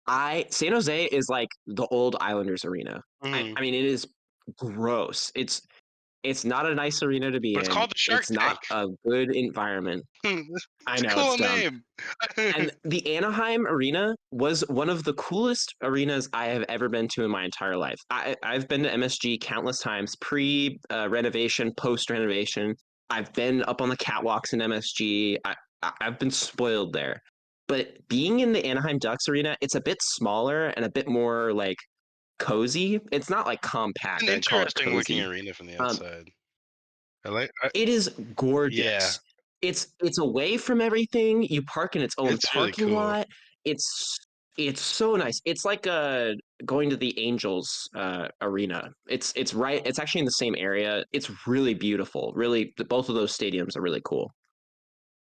I San Jose is like the old Islanders arena. Mhm. I mean it is gross. It's not a nice arena to be But it's in. called the Shark It's not Tank. a good environment. I It's a know it's cool dumb. name. And the Anaheim arena was one of the coolest arenas I have ever been to in my entire life. I've been to MSG countless times, pre renovation, post renovation. I've been up on the catwalks in MSG. I've been spoiled there. But being in the Anaheim Ducks arena, it's a bit smaller and a bit more like cozy. It's not like An compact. I'd call it interesting looking cozy. arena from the Um, outside. it is Yeah, gorgeous. It's away from everything. You park in its own it's really parking cool. lot. It's it's so nice. It's like going to the Angels arena. It's right. It's actually in the same area. It's really beautiful. Really, both of those stadiums are really cool.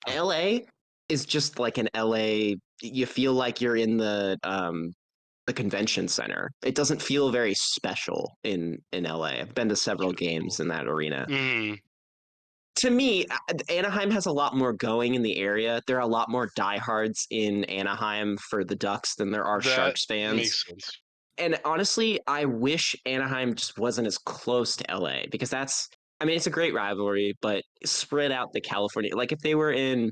LA is just like an LA. You feel like you're in the convention center. It doesn't feel very special in LA. I've been to It's several really cool. games in that arena. Mhm. To me, Anaheim has a lot more going in the area. There are a lot more diehards in Anaheim for the Ducks than there are That Sharks fans. makes sense. And honestly, I wish Anaheim just wasn't as close to LA because I mean, it's a great rivalry, but spread out the California. Like if they were in,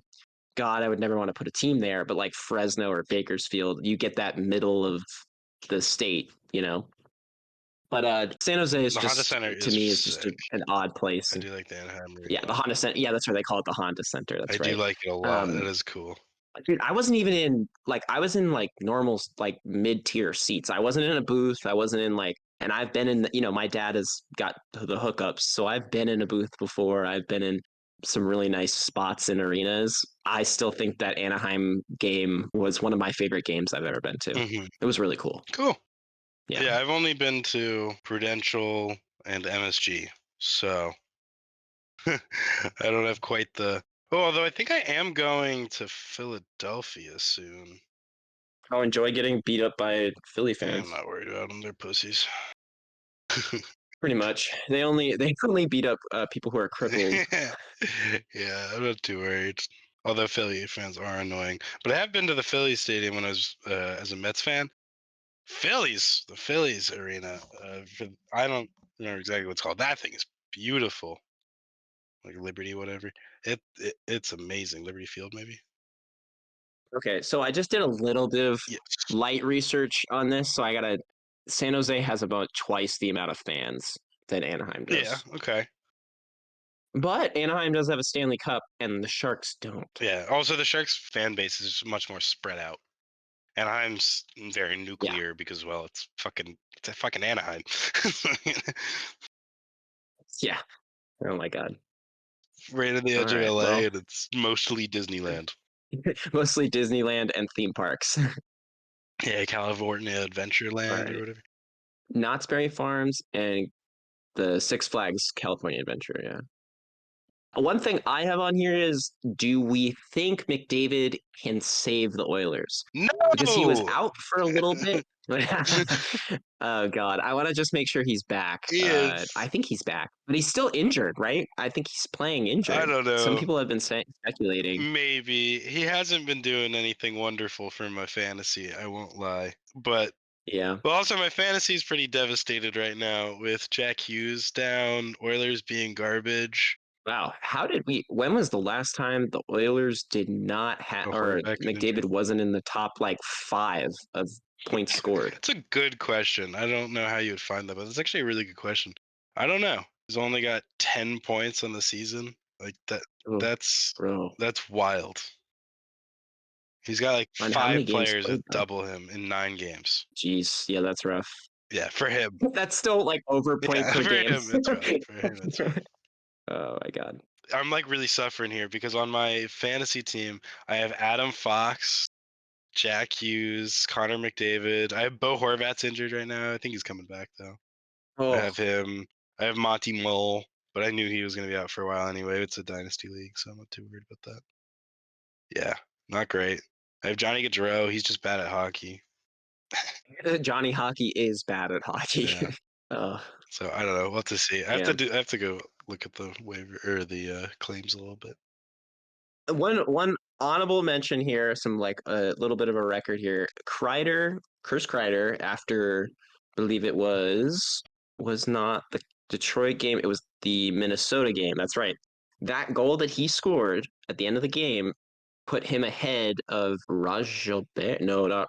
God, I would never want to put a team there, but like Fresno or Bakersfield, you get that middle of the state, you know? But San Jose is The Honda just, Center to is me, is just sick. an odd place. I do like the Anaheim Yeah, the Arena. Honda Center. Yeah, that's why they call it the Honda Center. I That's do right. like it a lot. Um, That is cool. Dude, I wasn't even in I was in normal mid-tier seats. I wasn't in a booth. I wasn't in and I've been in my dad has got the hookups, so I've been in a booth before. I've been in some really nice spots in arenas. I still think that Anaheim game was one of my favorite games I've ever been to. Mm-hmm. It was really cool. Cool. Yeah. Yeah, I've only been to Prudential and MSG, so I don't have quite the. Oh, although I think I am going to Philadelphia soon. I'll enjoy getting beat up by Philly Yeah, fans. I'm not worried about them. They're pussies. Pretty much. They only beat up people who are crippled. Yeah, I'm not too worried. Although Philly fans are annoying, but I have been to the Phillies stadium when I was as a Mets fan. The Phillies arena. I don't remember exactly what it's called. That thing is beautiful, like Liberty, whatever. It's amazing. Liberty Field, maybe. Okay, so I just did a little bit of Yes. light research on this. So I gotta. San Jose has about twice the amount of fans that Anaheim Yeah. does, Okay. but Anaheim does have a Stanley Cup, and the Sharks don't. Yeah. Also, the Sharks fan base is much more spread out. Anaheim's very Yeah, nuclear because, well, it's a fucking Anaheim. yeah. Oh my god. Right on the All edge of right. LA, Well, and it's mostly Disneyland. mostly Disneyland and theme parks. Yeah, California All Adventureland or right. whatever. Knott's Berry Farms and the Six Flags California Adventure. Yeah. One thing I have on here is, do we think McDavid can save the Oilers? Because he was No, out for a little bit. Oh God, I want to just make sure he's back. he I is. think he's back, but he's still injured, right? I think he's playing I injured. don't Some know. people have been speculating. Maybe he hasn't been doing anything wonderful for my fantasy. I won't lie, but Yeah. also my fantasy is pretty devastated right now with Jack Hughes down, Oilers being garbage. Wow. How did we? When was the last time the Oilers did not have, Oh, or Horvat got McDavid injured. wasn't in the top five of points scored? It's a good question. I don't know how you would find that, but it's actually a really good question. I don't know. He's only got 10 points on the season. Like that. Oh, That's bro. that's wild. He's got like On how many 5 games players played that though? double him in 9 games. Jeez, yeah, that's rough. Yeah, for him. That's still over point Yeah, per for game. him it's rough. For him it's rough. Oh my god. I'm like really suffering here because on my fantasy team I have Adam Fox, Jack Hughes, Connor McDavid. I have Bo Horvat's injured right now. I think he's coming back though. I Oh, have him. I have Monty Mole, but I knew he was going to be out for a while anyway. It's a dynasty league, so I'm not too worried about that. Yeah, not great. I have Johnny Gaudreau. He's just bad at hockey. Johnny Hockey is bad at hockey. Yeah. uh, So I don't know. We'll have to see. yeah. I have to go look at the waiver or the claims a little bit. One honorable mention here, some a little bit of a record here. Chris Kreider, after I believe it was not the Detroit game, it was the Minnesota game. That's right. That goal that he scored at the end of the game put him ahead of Raj Gilbert. No.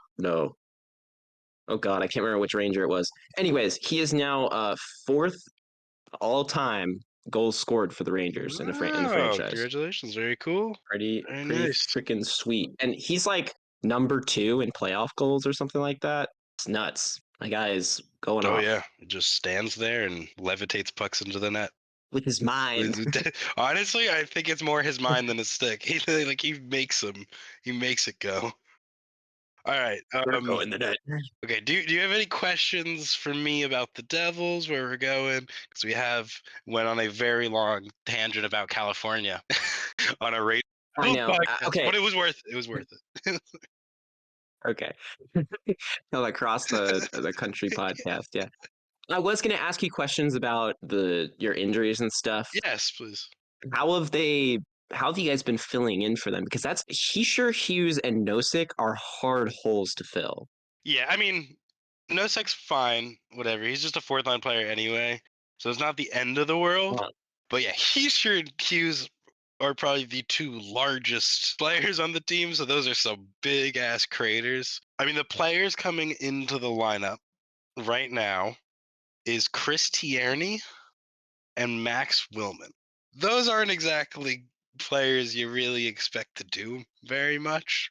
Oh God, I can't remember which Ranger it was. Anyways, he is now fourth all time goals scored for the Rangers in the Oh, franchise. congratulations! Very cool. Pretty Very pretty nice. freaking sweet. And he's number 2 in playoff goals or something like that. It's nuts. My guy is going Oh off yeah, it just stands there and levitates pucks into the net. with his mind. Honestly, I think it's more his mind than his stick. He makes them. He makes it go. All right. Go in the net. Okay. Do you have any questions for me about the Devils, where we're going? Because we have went on a very long tangent about California on a radio I know. podcast, Okay. but it was worth it. It was worth it. Okay. No, across the country podcast. Yeah. I was going to ask you questions about your injuries and stuff. Yes, please. How have they? How have you guys been filling in for them? Because that's Heischer, Hughes, and Nosek are hard holes to fill. Yeah, I mean, Nosek's fine. Whatever. He's just a fourth line player anyway, so it's not the end of the world. Huh. But yeah, Heischer and Hughes are probably the 2 largest players on the team, so those are some big ass craters. I mean, the players coming into the lineup right now is Chris Tierney and Max Willman. Those aren't exactly players you really expect to do very much.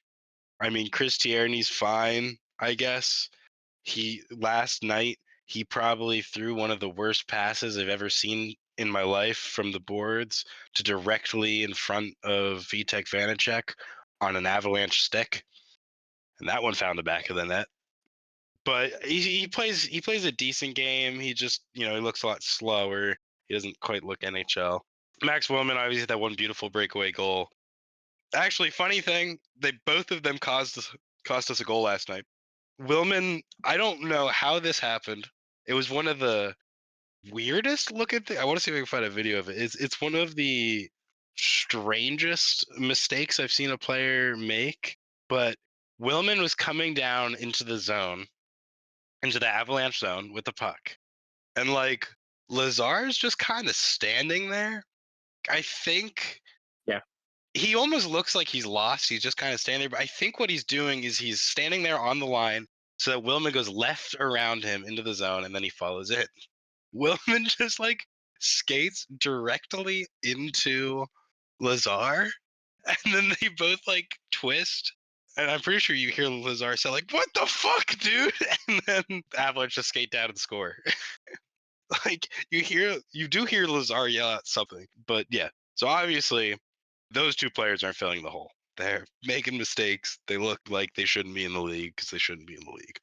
I mean, Chris Tierney's fine, I guess. Last night he probably threw one of the worst passes I've ever seen in my life from the boards to directly in front of Vitek Vanacek on an avalanche stick, and that one found the back of the net. But he plays a decent game. He just he looks a lot slower. He doesn't quite look NHL. Max Willman obviously had that one beautiful breakaway goal. Actually, funny thing, they both of them cost us a goal last night. Willman, I don't know how this happened. It was one of the weirdest looking thing. I want to see if I can find a video of it. It's one of the strangest mistakes I've seen a player make. But Willman was coming down into the zone, into the Avalanche zone with the puck, and like Lazar's just kind of standing there. I think Yeah. he almost looks like he's lost. He's just kind of standing there. But I think what he's doing is he's standing there on the line so that Willman goes left around him into the zone and then he follows it. Willman just like skates directly into Lazar and then they both like twist. And I'm pretty sure you hear Lazar say like, "What the fuck, dude?" And then Avalanche just skate down and score. Like you do hear Lazar yell out something. But yeah. So obviously those two players aren't filling the hole. They're making mistakes. They look like they shouldn't be in the league because they shouldn't be in the league.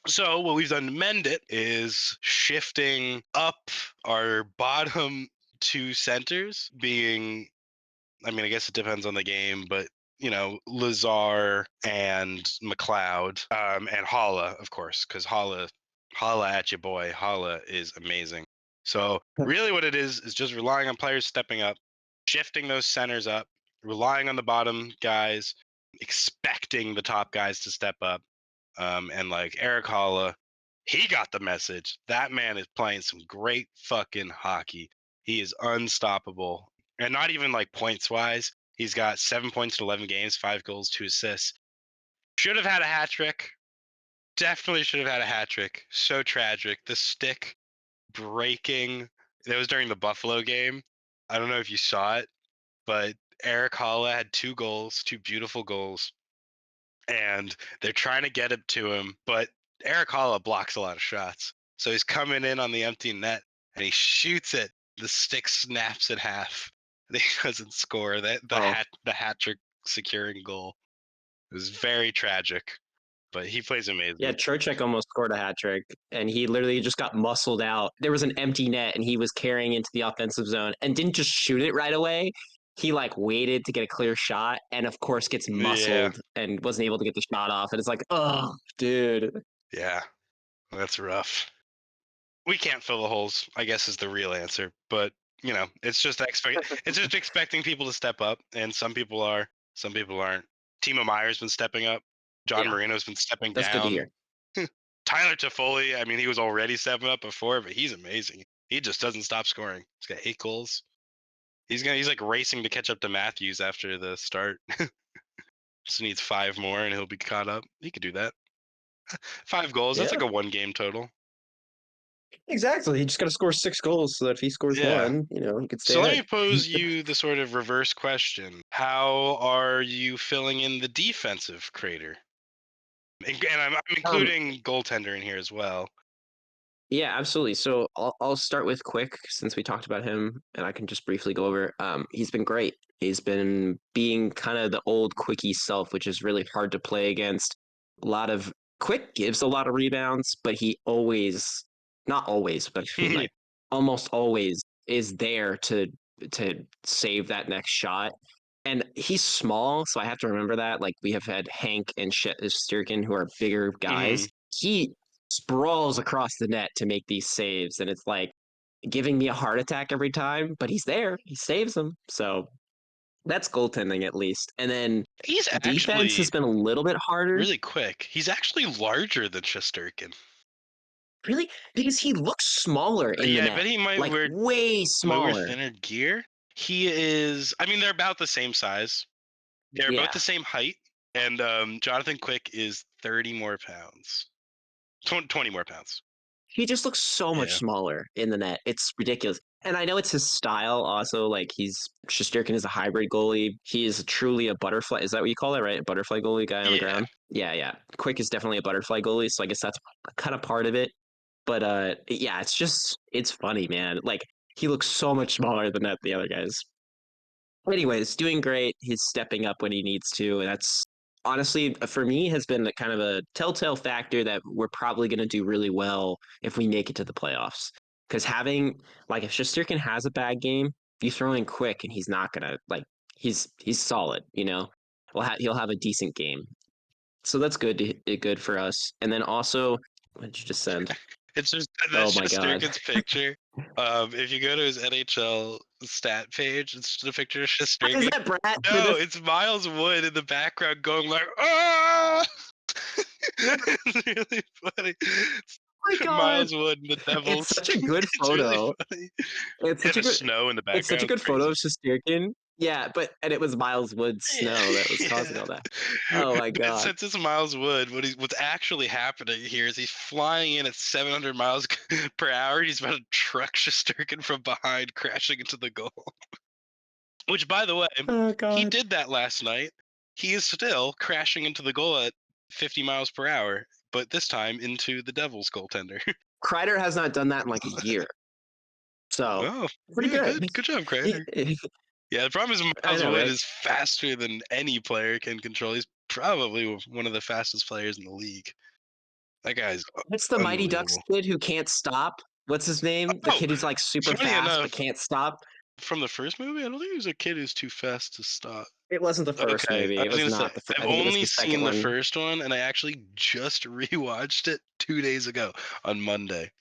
So what we've done to mend it is shifting up our bottom two centers being, I mean, I guess it depends on the game, but Lazar and McLeod, and Holla, of course, because Holla at you, boy. Holla is amazing. So really what it is just relying on players stepping up, shifting those centers up, relying on the bottom guys, expecting the top guys to step up. And like Eric Holla, he got the message. That man is playing some great fucking hockey. He is unstoppable. And not even like points wise. He's got 7 points in 11 games, 5 goals, 2 assists. Should have had a hat trick. Definitely should have had a hat trick. So tragic. The stick breaking. That was during the Buffalo game. I don't know if you saw it, but Eric Holla had 2 goals, 2 beautiful goals. And they're trying to get it to him, but Eric Holla blocks a lot of shots. So he's coming in on the empty net and he shoots it. The stick snaps in half. And he doesn't score. The hat trick securing goal. It was very tragic, but he plays amazing. Yeah, Trocheck almost scored a hat trick, and he literally just got muscled out. There was an empty net, and he was carrying into the offensive zone and didn't just shoot it right away. He like waited to get a clear shot, and of course gets muscled and wasn't able to get the shot off. And it's like, oh, dude. Yeah, that's rough. We can't fill the holes, I guess, is the real answer. But it's just expecting people to step up, and some people are, some people aren't. Timo Meyer's been stepping up. John Marino's been stepping down. That's good to hear. Tyler Toffoli, I mean, he was already stepping up before, but he's amazing. He just doesn't stop scoring. He's got 8 goals. He's like racing to catch up to Matthews after the start. Just needs 5 more and he'll be caught up. He could do that. 5 goals. That's like a 1 game total. Exactly. He just got to score 6 goals so that if he scores 1, he could stay. So let me pose you the sort of reverse question. How are you filling in the defensive crater? And I'm including goaltender in here as well. Yeah, absolutely. So I'll start with Quick since we talked about him, and I can just briefly go over. He's been great. He's been being kind of the old Quickie self, which is really hard to play against. A lot of Quick gives a lot of rebounds, but he always, not always, but I mean, like almost always is there to save that next shot. And he's small, so I have to remember that. Like we have had Hank and Sturkin, who are bigger guys. He sprawls across the net to make these saves, and it's like giving me a heart attack every time, but he's there. He saves them. So that's goaltending at least. And then he's defense has been a little bit harder. Really quick. He's actually larger than Shesterkin. Really? Because he looks smaller in the net. I bet he might like wear way smaller. Wear thinner gear. He is, I mean, they're about the same size. They're about the same height. And Jonathan Quick is 30 more pounds. 20 more pounds. He just looks so much smaller in the net. It's ridiculous. And I know it's his style also. Like Shesterkin is a hybrid goalie. He is truly a butterfly. Is that what you call it, right? A butterfly goalie guy on the Yeah. ground? Yeah, yeah. Quick is definitely a butterfly goalie, so I guess that's kind of part of it. But yeah, it's funny, man. Like he looks so much smaller than the other guys. Anyways, doing great. He's stepping up when he needs to, and that's honestly for me has been kind of a telltale factor that we're probably going to do really well if we make it to the playoffs. Because having like if Shesterkin has a bad game, you throw in Quick, and he's not gonna like he's solid. He'll have a decent game, so that's good for us. And then also, what did you just send? It's just Oh that's my just god. Shesterkin's picture. If you go to his NHL stat page, it's just a picture of Is Shesterkin. that Brad? No, it's Miles Wood in the background going like, ah! It's really funny. It's Oh my god. Miles Wood and the It's Devils. such a good It's really photo. funny. It's And such a the good snow in the it's such a background. good photo Crazy. of Shesterkin. Yeah, and it was Miles Wood's Yeah, snow that was causing yeah. all that. Oh my But god. since it's Miles Wood, what's actually happening here is he's flying in at 700 miles per hour. He's about to truck Shesterkin from behind, crashing into the goal. Which, by the way, Oh he god. did that last night. He is still crashing into the goal at 50 miles per hour, but this time into the Devils goaltender. Kreider has not done that in like a year. So Oh, pretty yeah, good. good job, He- Craig. Yeah, the problem is I Miles know, Wood right? is faster than any player can control. He's probably one of the fastest players in the league. That guy's It's the Mighty Ducks unbelievable. kid who can't stop. What's his name? The Oh, kid who's like super funny fast but enough, can't stop. from the first movie, I don't think he was a kid who's too fast to stop. It wasn't the first Okay, movie. I It was was gonna say not the first. I've I think it was only the second seen the one. first one, and I actually just rewatched it 2 days ago on Monday.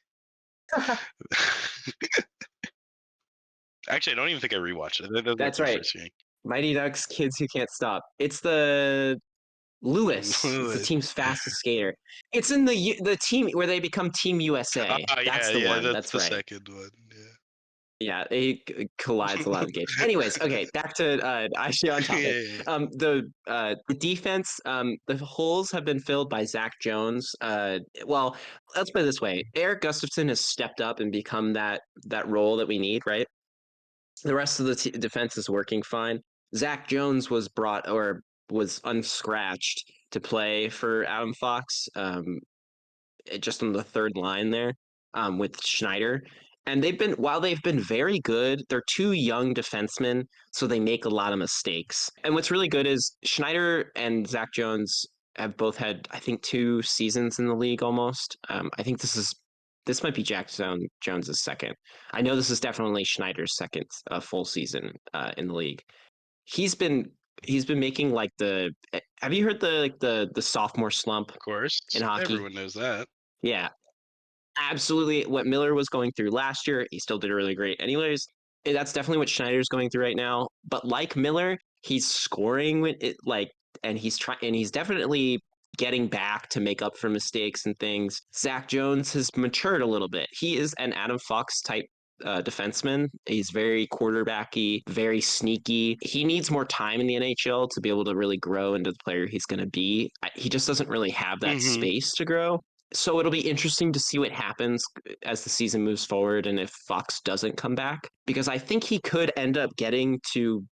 Actually, I don't even think I rewatched it. That was like That's my right. first viewing. Mighty Ducks kids who can't stop. It's the Lewis is the Lewis. team's fastest skater. It's in the team where they become Team USA. Yeah, That's the yeah, one. that's That's the right. second one. Yeah, it collides a lot of games. Anyways, okay, back to actually on Yeah. topic. Yeah. The defense, the holes have been filled by Zach Jones. Well, let's put it this way: Eric Gustafson has stepped up and become that role that we need, right? The rest of the defense is working fine. Zach Jones was unscratched to play for Adam Fox, just on the third line there, with Schneider. And while they've been very good, they're two young defensemen, so they make a lot of mistakes. And what's really good is Schneider and Zach Jones have both had, I think, 2 seasons in the league almost. I think this might be Jones's second. I know this is definitely Schneider's second full season in the league. He's been he's been making like have you heard the sophomore slump Of course, in hockey? everyone knows that. Yeah, absolutely. What Miller was going through last year, he still did really great. Anyways, that's definitely what Schneider's going through right now. But like Miller, he's scoring with it and he's definitely getting back to make up for mistakes and things. Zach Jones has matured a little bit. He is an Adam Fox type defenseman. He's very quarterbacky, very sneaky. He needs more time in the NHL to be able to really grow into the player he's going to be. He just doesn't really have that Mm-hmm. space to grow. So it'll be interesting to see what happens as the season moves forward and if Fox doesn't come back, because I think he could end up getting to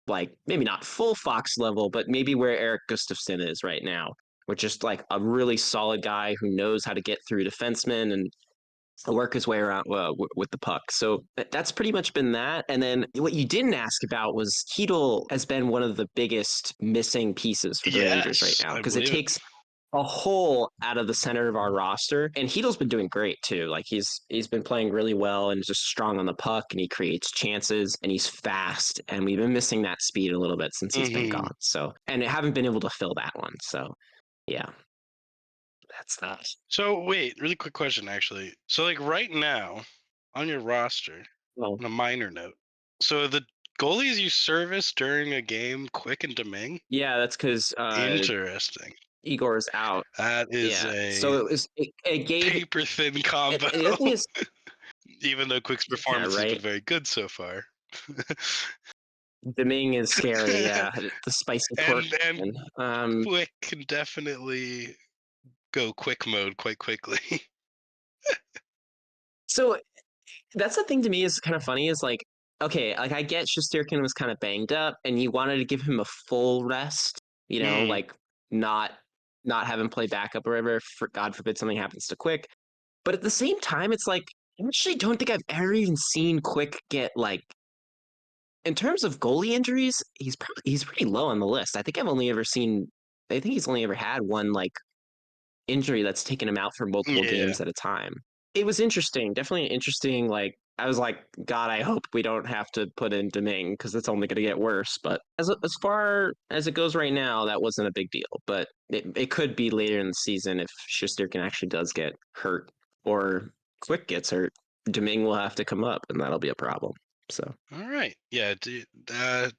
like maybe not full Fox level, but maybe where Eric Gustafson is right now, which just like a really solid guy who knows how to get through defensemen and work his way around with the puck. So that's pretty much been that. And then what you didn't ask about was H.o.t.H has been one of the biggest missing pieces for the Rangers right Yes, now I because it believe it. takes a hole out of the center of our roster. And Hedo's been doing great too. Like he's been playing really well and just strong on the puck and he creates chances and he's fast. And we've been missing that speed a little bit since he's been Mm-hmm. gone. So and haven't been able to fill that one. So yeah. That's that. So wait, really quick question, actually. So like right now, on your roster, Well, on a minor note, so the goalies you service during a game, Quick and Domingue. yeah, that's because Interesting. Igor's out. That is Yeah. a So it gave paper thin combo. and the other thing is Even though Quick's yeah, performance has been right. very good so far. Deming is scary, yeah. The spicy pork. and And, Quick can definitely go quick mode quite quickly. so That's the thing to me is kind of funny is like, okay, like I get Shesterkin was kind of banged up and you wanted to give him a full rest, Mm, like not not have him play backup or whatever, for God forbid something happens to Quick. But at the same time, it's like I actually don't think I've ever even seen Quick get like in terms of goalie injuries, he's pretty low on the list. I think he's only ever had one like injury that's taken him out for multiple yeah. games at a time. It was interesting, definitely interesting. Like I was like, God, I hope we don't have to put in Domingue because it's only going to get worse. But as far as it goes right now, that wasn't a big deal. But it could be later in the season if Shesterkin actually does get hurt or Quick gets hurt. Domingue will have to come up, and that'll be a problem. So All right. Yeah.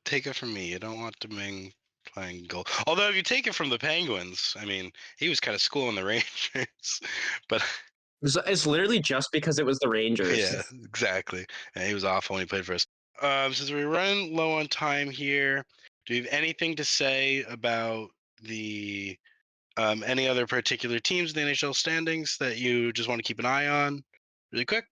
Take it from me. You don't want Domingue playing goal. Although if you take it from the Penguins, I mean, he was kind of schooling the Rangers, but it's literally just because it was the Rangers. yeah, exactly. And he was awful when he played for us. Since we're running low on time here, do you have anything to say about the any other particular teams in the NHL standings that you just want to keep an eye on, really quick?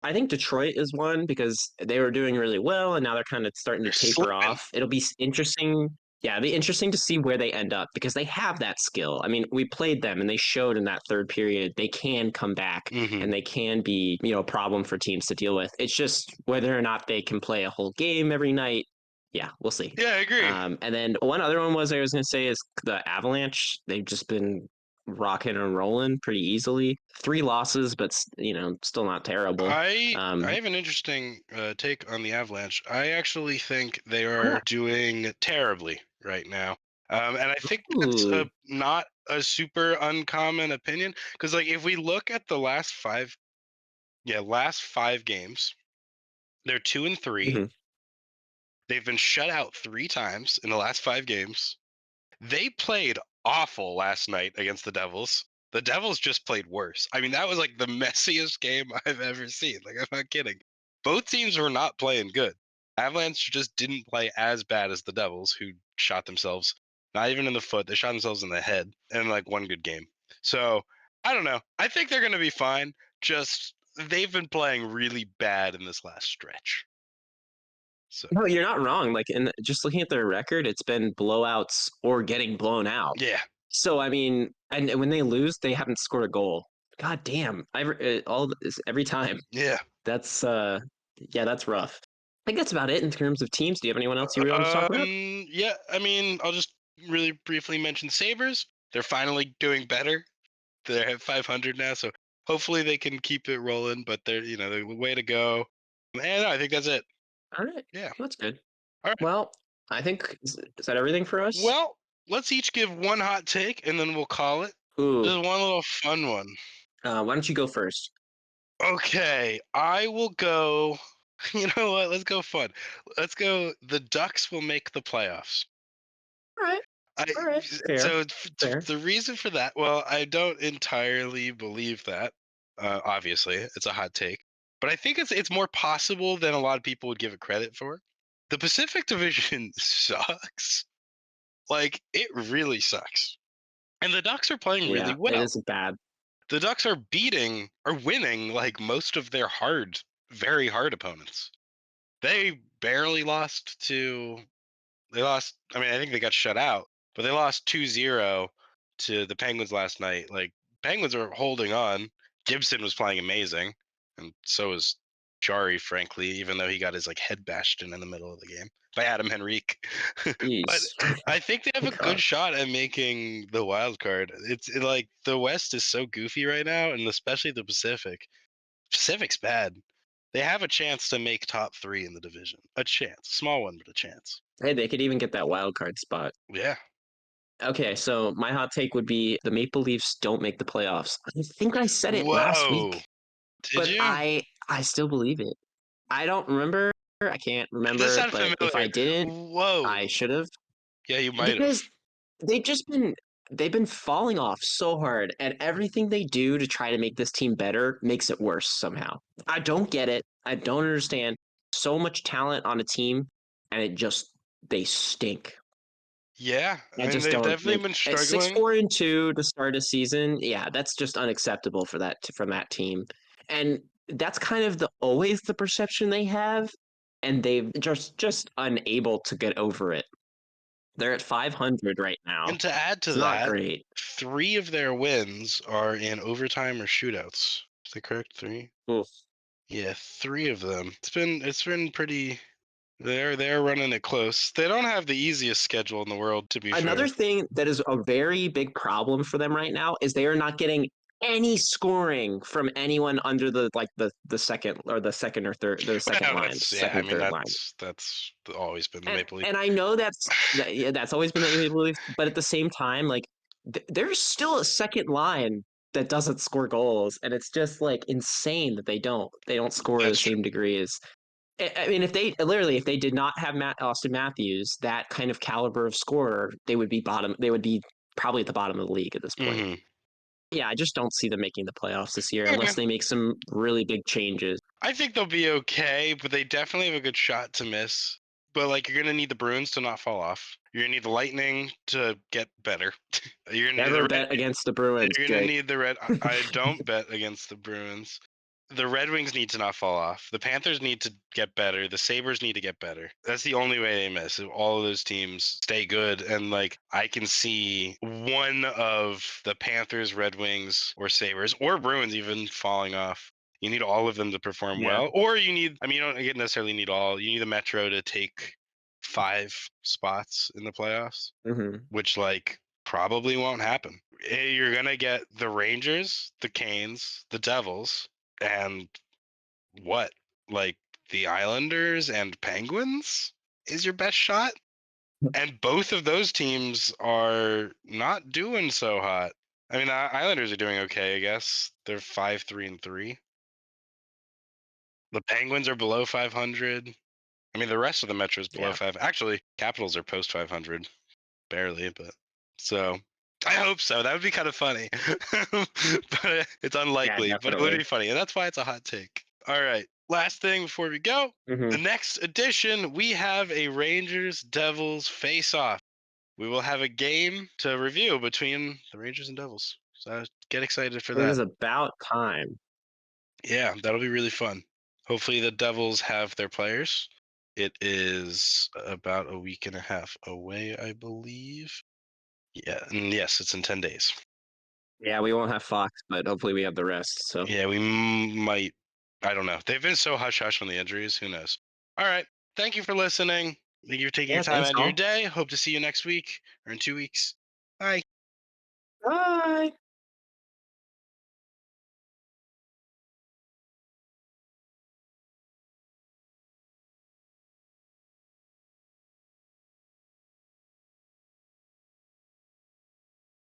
I think Detroit is one because they were doing really well and now they're kind of starting to They're taper slipping. off. It'll be interesting. Yeah, it'll be interesting to see where they end up because they have that skill. I mean, we played them and they showed in that third period they can come back Mm-hmm. and they can be, a problem for teams to deal with. It's just whether or not they can play a whole game every night. Yeah, we'll see. Yeah, I agree. And then one other one I was going to say is the Avalanche. They've just been rocking and rolling pretty easily. 3 losses, but still not terrible. I have an interesting take on the Avalanche. I actually think they Yeah. are doing terribly right now, and I think that's Ooh. not a super uncommon opinion because, like, if we look at the last 5 games, they're 2-3. Mhm. They've been shut out 3 times in the last 5 games. They played awful last night against the Devils. The Devils just played worse. I mean, that was like the messiest game I've ever seen. Like, I'm not kidding. Both teams were not playing good. Avalanche just didn't play as bad as the Devils, who shot themselves not even in the foot. They shot themselves in the head in like one good game. So I don't know. I think they're going to be fine. Just they've been playing really bad in this last stretch. So No, you're not wrong. Like, in just looking at their record, it's been blowouts or getting blown out. yeah, So, I mean, and when they lose, they haven't scored a goal. God damn! Every time. yeah. That's yeah, that's rough. I think that's about it in terms of teams. Do you have anyone else you really want to talk about? Yeah, I mean, I'll just really briefly mention Sabres. They're finally doing better. They're at 500 now, so hopefully they can keep it rolling. But they're way to go. And I think that's it. All right, Yeah. that's good. All right. Well, I think is that everything for us? Well, let's each give one hot take, and then we'll call it. Ooh, Just one little fun one. why don't you go first? Okay, I will go. You know what? Let's go fun. Let's go. The Ducks will make the playoffs. All right, I all right, fair, so fair. the reason for that, well, I don't entirely believe that. Obviously, it's a hot take, but I think it's more possible than a lot of people would give it credit for. The Pacific Division sucks. Like it really sucks. And the Ducks are playing really Yeah, it well. is bad. The Ducks are winning like most of their very hard opponents. They barely lost to They lost. I mean, I think they got shut out, but they lost 2-0 to the Penguins last night. Like Penguins are holding on. Gibson was playing amazing, and so was Jari, frankly, even though he got his like head bashed in the middle of the game by Adam Henrique. But Jeez, I think they have a good God. shot at making the wild card. Like the West is so goofy right now, and especially the Pacific. Pacific's bad. They have a chance to make top 3 in the division. A chance, small one, but a chance. Hey, they could even get that wild card spot. Yeah. Okay, so my hot take would be the Maple Leafs don't make the playoffs. I think I said it last Whoa. week, Did but you? I still believe it. I don't remember. I can't This remember, sounds but if I familiar. didn't, Whoa. I should have Yeah, you might have. because they've just been they've been falling off so hard and everything they do to try to make this team better makes it worse somehow. I don't get it. I don't understand. So much talent on a team and it just they stink. Yeah, I I mean just they've don't definitely like been at six struggling. 4 and 2 to start a season. Yeah, that's just unacceptable for that from that team. And that's kind of always the perception they have, and they've just unable to get over it. They're at 500 right now. And to add to It's not that, great. 3 of their wins are in overtime or shootouts. Is that correct? 3? Oof. Yeah, 3 of them. It's been pretty. They're running it close. They don't have the easiest schedule in the world, to be Another fair. thing that is a very big problem for them right now is they are not getting any scoring from anyone under the second or the second or third the second Well, line, I second mean third line. that's always been the And Maple Leaf. and I know yeah, that's always been the Maple Leafs, but at the same time, like there's still a second line that doesn't score goals, and it's just like insane that they don't score the That's true. same degree as. I mean, if they did not have Austin Matthews, that kind of caliber of scorer, they would be bottom. They would be probably at the bottom of the league at this point. Hmm. Yeah, I just don't see them making the playoffs this year Yeah. unless they make some really big changes. I think they'll be okay, but they definitely have a good shot to miss. But like, you're gonna need the Bruins to not fall off. You're gonna need the Lightning to get better. You're gonna need Never bet against the Bruins, You're gonna Jake. need the Red. I don't bet against the Bruins. The Red Wings need to not fall off. The Panthers need to get better. The Sabres need to get better. That's the only way they miss. If all of those teams stay good, and like I can see one of the Panthers, Red Wings, or Sabres, or Bruins even falling off. You need all of them to perform Yeah. well, or you need. I mean, you don't necessarily need all. You need the Metro to take 5 spots in the playoffs, Hmm. which like probably won't happen. You're gonna get the Rangers, the Canes, the Devils, and what? Like the Islanders and Penguins is your best shot? And both of those teams are not doing so hot. I mean, the Islanders are doing okay, I guess. They're 5-3-3. The Penguins are below 500. I mean, the rest of the Metro is below Yeah. 5. Actually, Capitals are post 500, barely, but so I hope so. That would be kind of funny, but it's unlikely. But it would Definitely. be funny, and that's why it's a hot take. All right, last thing before we go. Hmm. The next edition, we have a Rangers Devils face off. We will have a game to review between the Rangers and Devils. So get excited for It that. is about time. Yeah, that'll be really fun. Hopefully, the Devils have their players. It is about a week and a half away, I believe. Yeah, and yes, it's in 10 days. Yeah, we won't have Fox, but hopefully we have the rest. So Yeah, we might. I don't know. They've been so hush hush on the injuries. Who knows? All right. Thank you for listening. Thank you for taking your yeah, time thanks out of your all. day. Hope to see you next week or in 2 weeks. Bye. Bye.